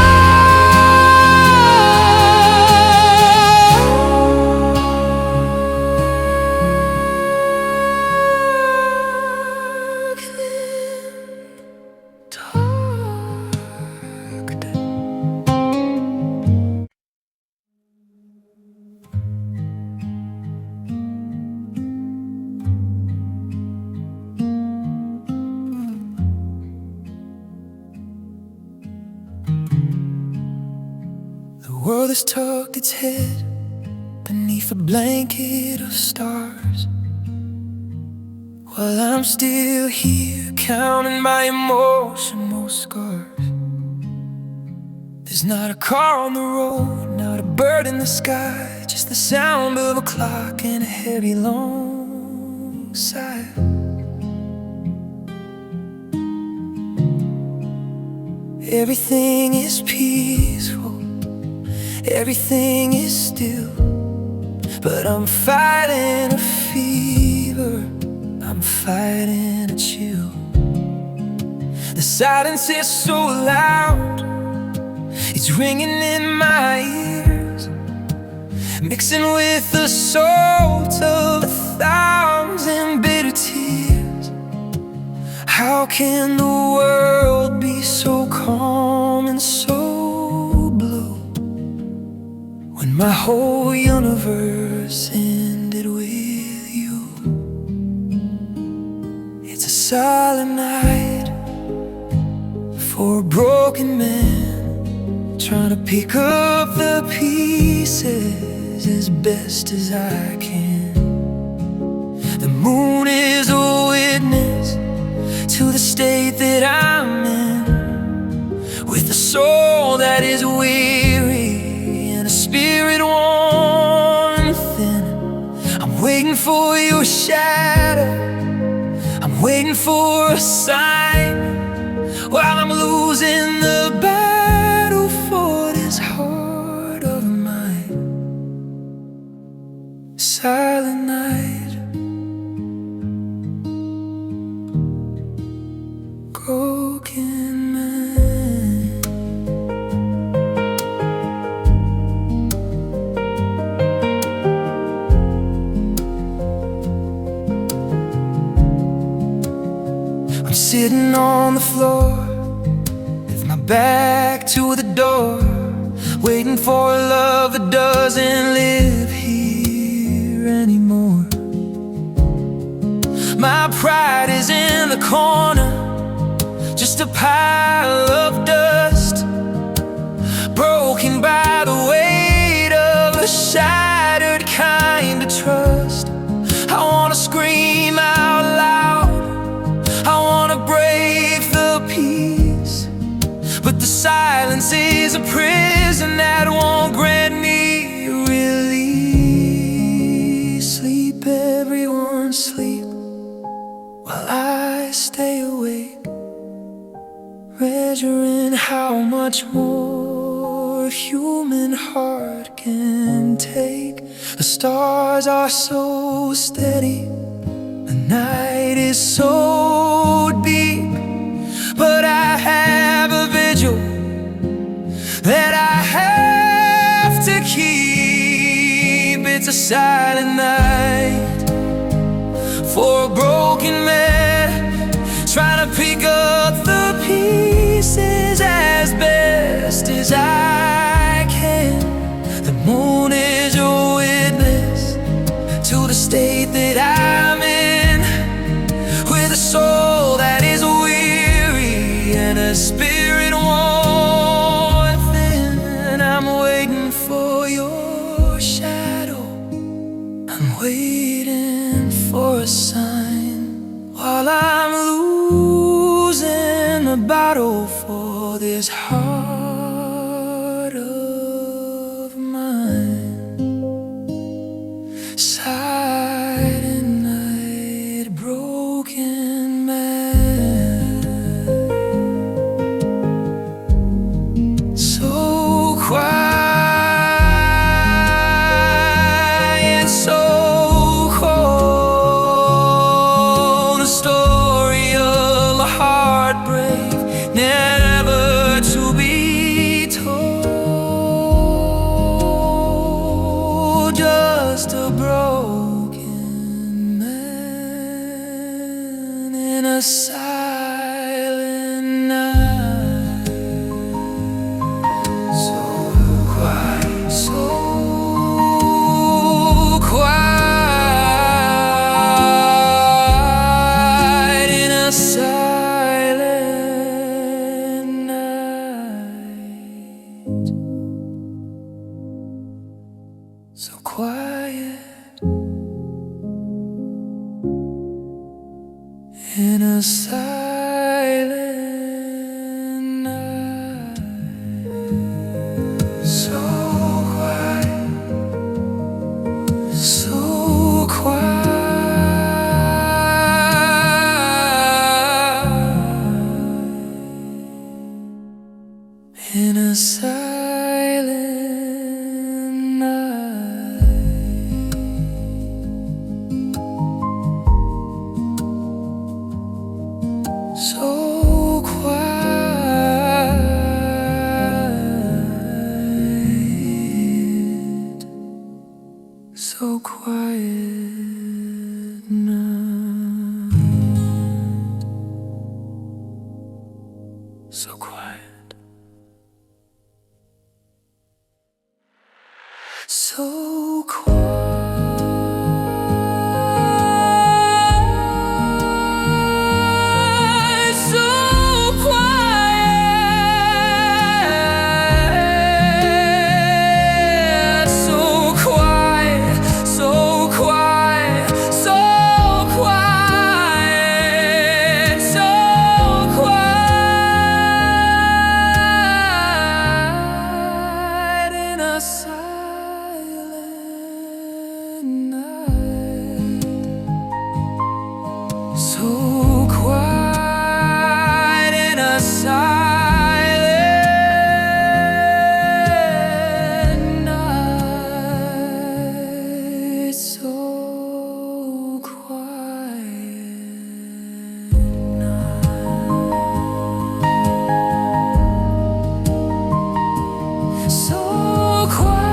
world has tucked its head beneath a blanket of stars, while I'm still here counting my emotional scars. There's not a car on the road, not a bird in the sky, just the sound of a clock and a heavy long sigh. Everything is peaceful, everything is still, but I'm fighting a fever, I'm fighting a chill. The silence is so loud, it's ringing in my ears, mixing with the salt of 1,000 bitter tears. How can the world be so calm and so blue when my whole universe ended with you? It's a silent night for a broken man, trying to pick up the pieces as best as I can. The moon is a witness to the state that I'm in, with a soul that is weary and a spirit worn thin. I'm waiting for your shadow, I'm waiting for a sign, while I'm losing the battle for this heart of mine. Silent night, broken man. I'm sitting on the floor with my back to the door, waiting for a love that doesn't live here anymore. My pride is in the corner, just a pile of dust, broken by the weight of a shattered kind of trust. I wanna scream out loud, I wanna break the peace, but the silence is a prison that won't grant me release. Sleep, everyone sleep, while I stay awake, measuring how much more a human heart can take. The stars are so steady, the night is so deep, but I have a vigil that I have to keep. It's a silent night for a broken man, trying to pick up the pieces as best as I can. The moon is a witness to the state that I'm in, with a soul that is weary and a spirit worn thin. I'm waiting for your shadow, I'm waiting for a sign, while I'm losing the battle for this heart of mine. Silent night, broken man, so quiet, so cold. A story of a heartbreak never to be a silent night, so quiet, so quiet, in a silent night, so quiet, so quiet night, so quiet, so quiet. So quiet in a silent night, so quiet night, so quiet.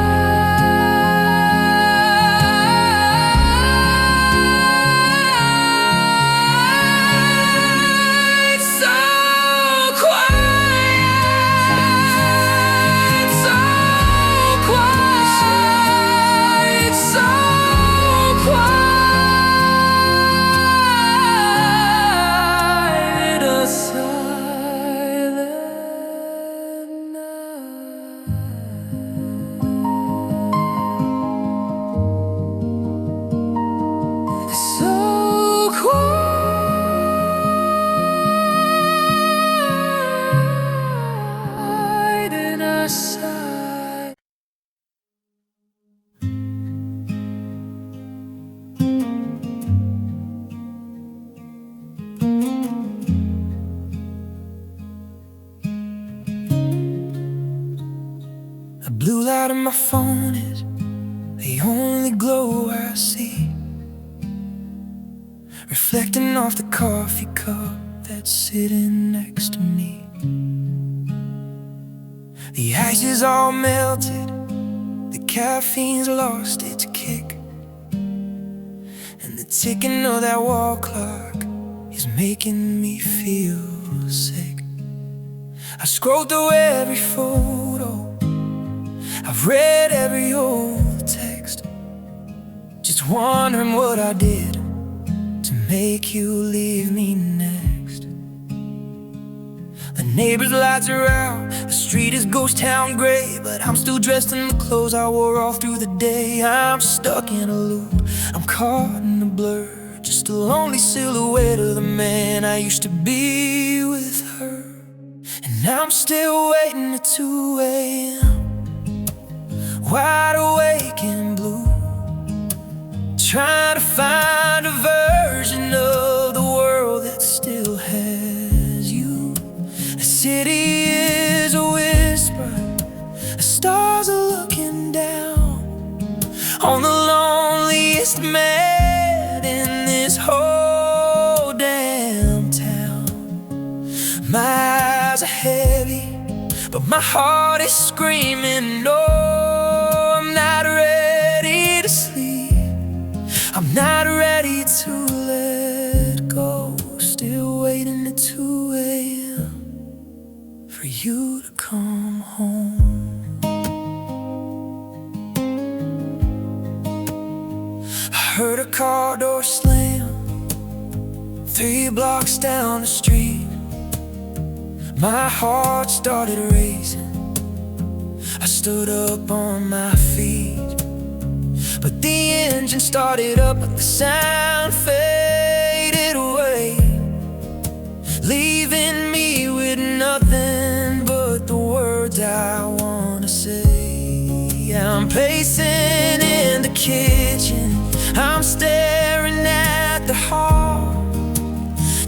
The blue light of my phone is the only glow I see, reflecting off the coffee cup that's sitting next to me. The ice is all melted, the caffeine's lost its kick, and the ticking of that wall clock is making me feel sick. I scrolled through every photo, I've read every old text, just wondering what I did to make you leave me next. The neighbor's lights are out, the street is ghost town gray, but I'm still dressed in the clothes I wore all through the day. I'm stuck in a loop, I'm caught in a blur, just a lonely silhouette of the man I used to be with her. And I'm still waiting at 2 a.m., wide awake and blue, trying to find a version of the world that still has you. The city is a whisper, the stars are looking down on the loneliest man in this whole damn town. My eyes are heavy, but my heart is screaming no. I'm not ready to sleep, I'm not ready to let go. Still waiting at 2 a.m. for you to come home. I heard a car door slam 3 blocks down the street. My heart started racing, I stood up on my feet, but the engine started up, but the sound faded away. leaving me with nothing but the words I wanna say. I'm pacing in the kitchen, I'm staring at the heart,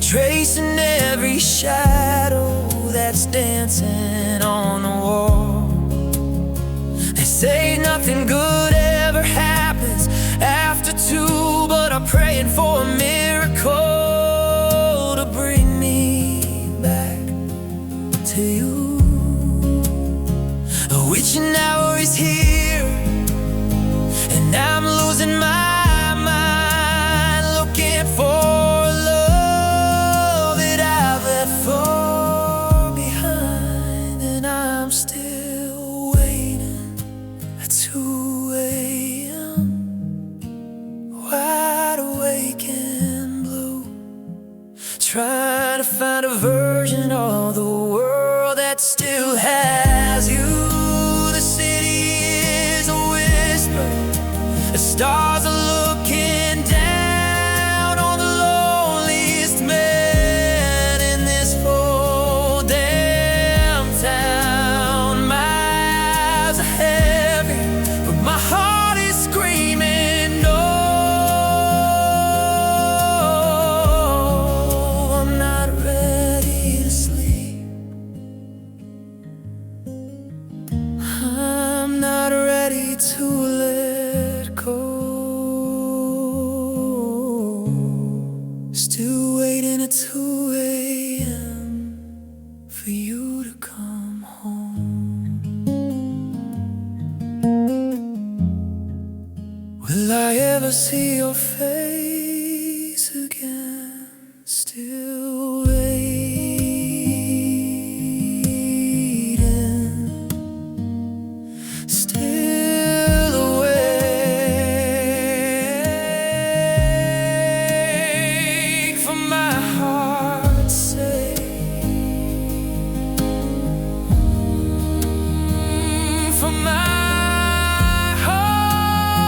tracing every shadow that's dancing on the wall. They say nothing good ever happens after two, but I'm praying for a miracle to bring me back to you. The witching hour is here, and I'm losing my mind, looking for love that I've let fall behind. And I'm still waiting at 2 a.m., wide awake and blue, trying to find a version of the world that still has you. The city is a whisper, the stars are looking down on the loneliest man in this whole damn town. My eyes are heavy, but my heart is screaming no. I'm not ready to sleep, I'm not ready to let go. Still waiting at 2 a.m. for you to come home. Will I ever see your face again? Still waiting, still awake for my heart's sake, for my heart's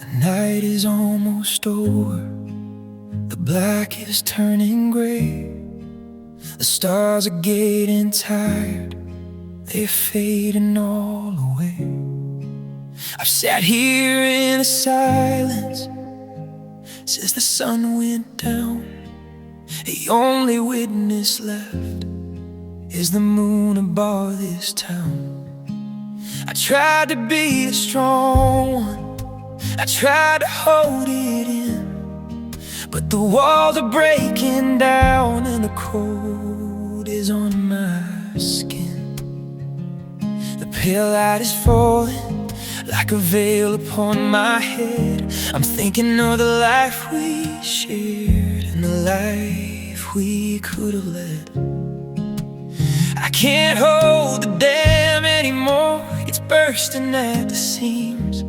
The night is almost over, the black is turning gray, the stars are getting tired, they're fading all away. I've sat here in the silence since the sun went down. The only witness left is the moon above this town. I tried to be a strong one, I tried to hold it in, but the walls are breaking down and the cold is on my skin. The pale light is falling like a veil upon my head. I'm thinking of the life we shared and the life we could have led. I can't hold the dam anymore, it's bursting at the seams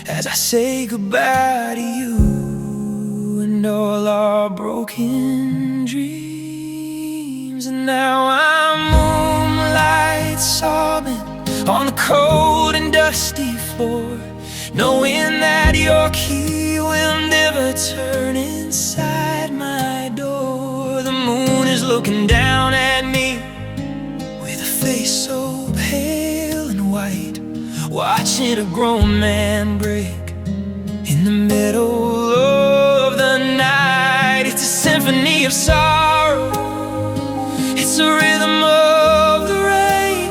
as I say goodbye to you and all our broken dreams. And now I'm moonlight sobbing on the cold and dusty floor, knowing that your key will never turn inside my door. The moon is looking down at me with a face so pale and white, watching a grown man break in the middle of the night. It's a symphony of sorrow, it's a rhythm of the rain.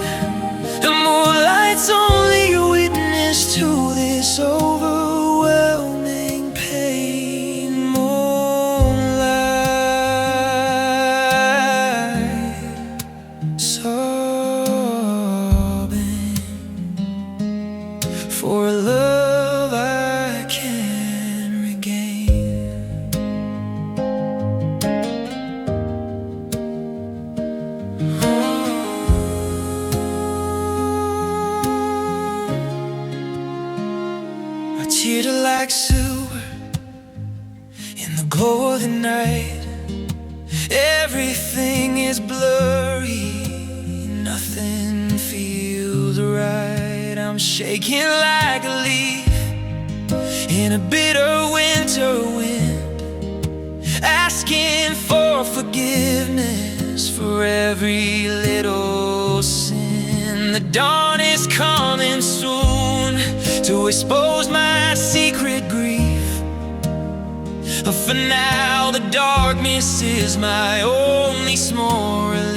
The moonlight's only a witness to this overwhelming pain. Moonlight sobbing for a like silver in the glow of the night. Everything is blurry, nothing feels right. I'm shaking like a leaf in a bitter winter wind, asking for forgiveness for every little sin. The dawn is coming soon to expose my secret grief. For now, the darkness is my only small relief.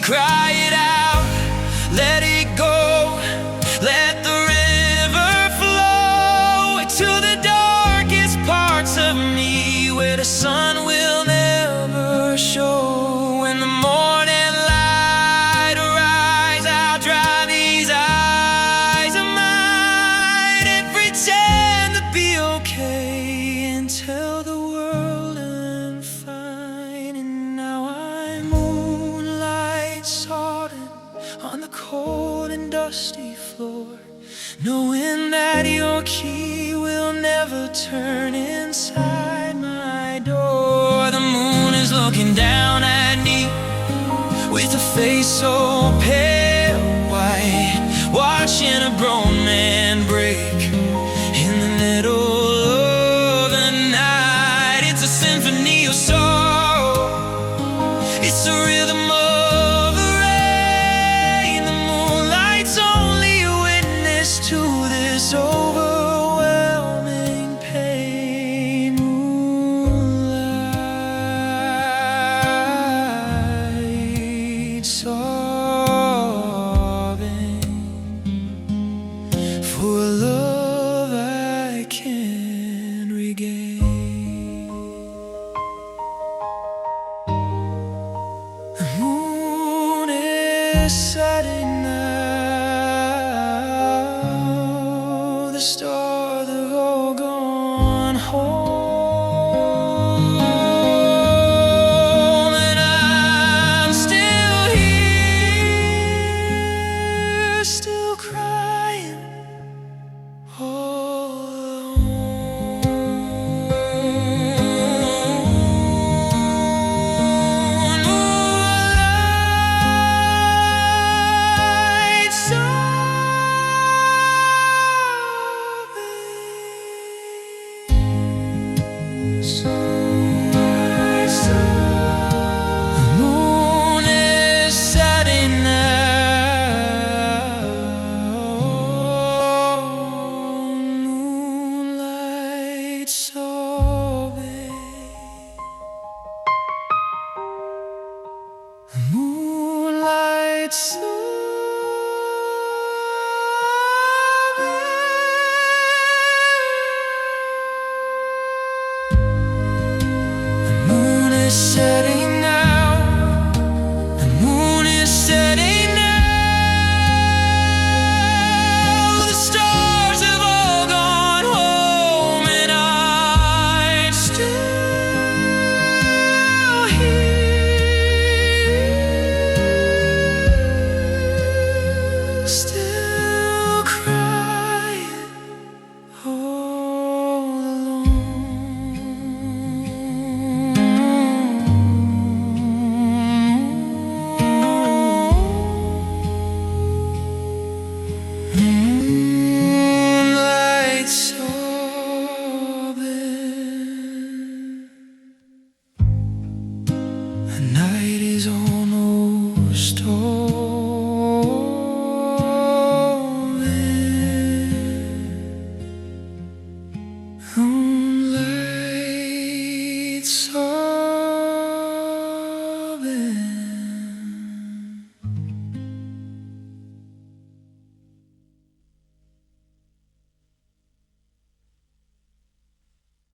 Cry it out, let it go, let the river flow to the darkest parts of me, where the sun will never show. When the morning light arrives, I'll dry these eyes of mine and pretend to be okay, and tell the world I'm fine. And now I'm moonlight sodden on the cold and dusty floor, knowing that your key will never turn inside my door. The moon is looking down at me with a face so pale white, watching a grown man break in the middle of the night. It's a symphony of sorrow, it's a rhythm of the rain. The moonlight's only a witness to this overwhelming pain. Moonlight sobbing for love I can't regain. The moon is setting now, the stars have all gone home, and I'm still here, still crying all alone. Moonlight sobbing. The moon is setting now, moonlight sobbing. Moonlight sobbing. The moon is setting now, the moon is setting now, the stars have all gone home, and I'm still here, still crying all alone. Moonlight sobbing. The night is almost over. Moonlight sobbing.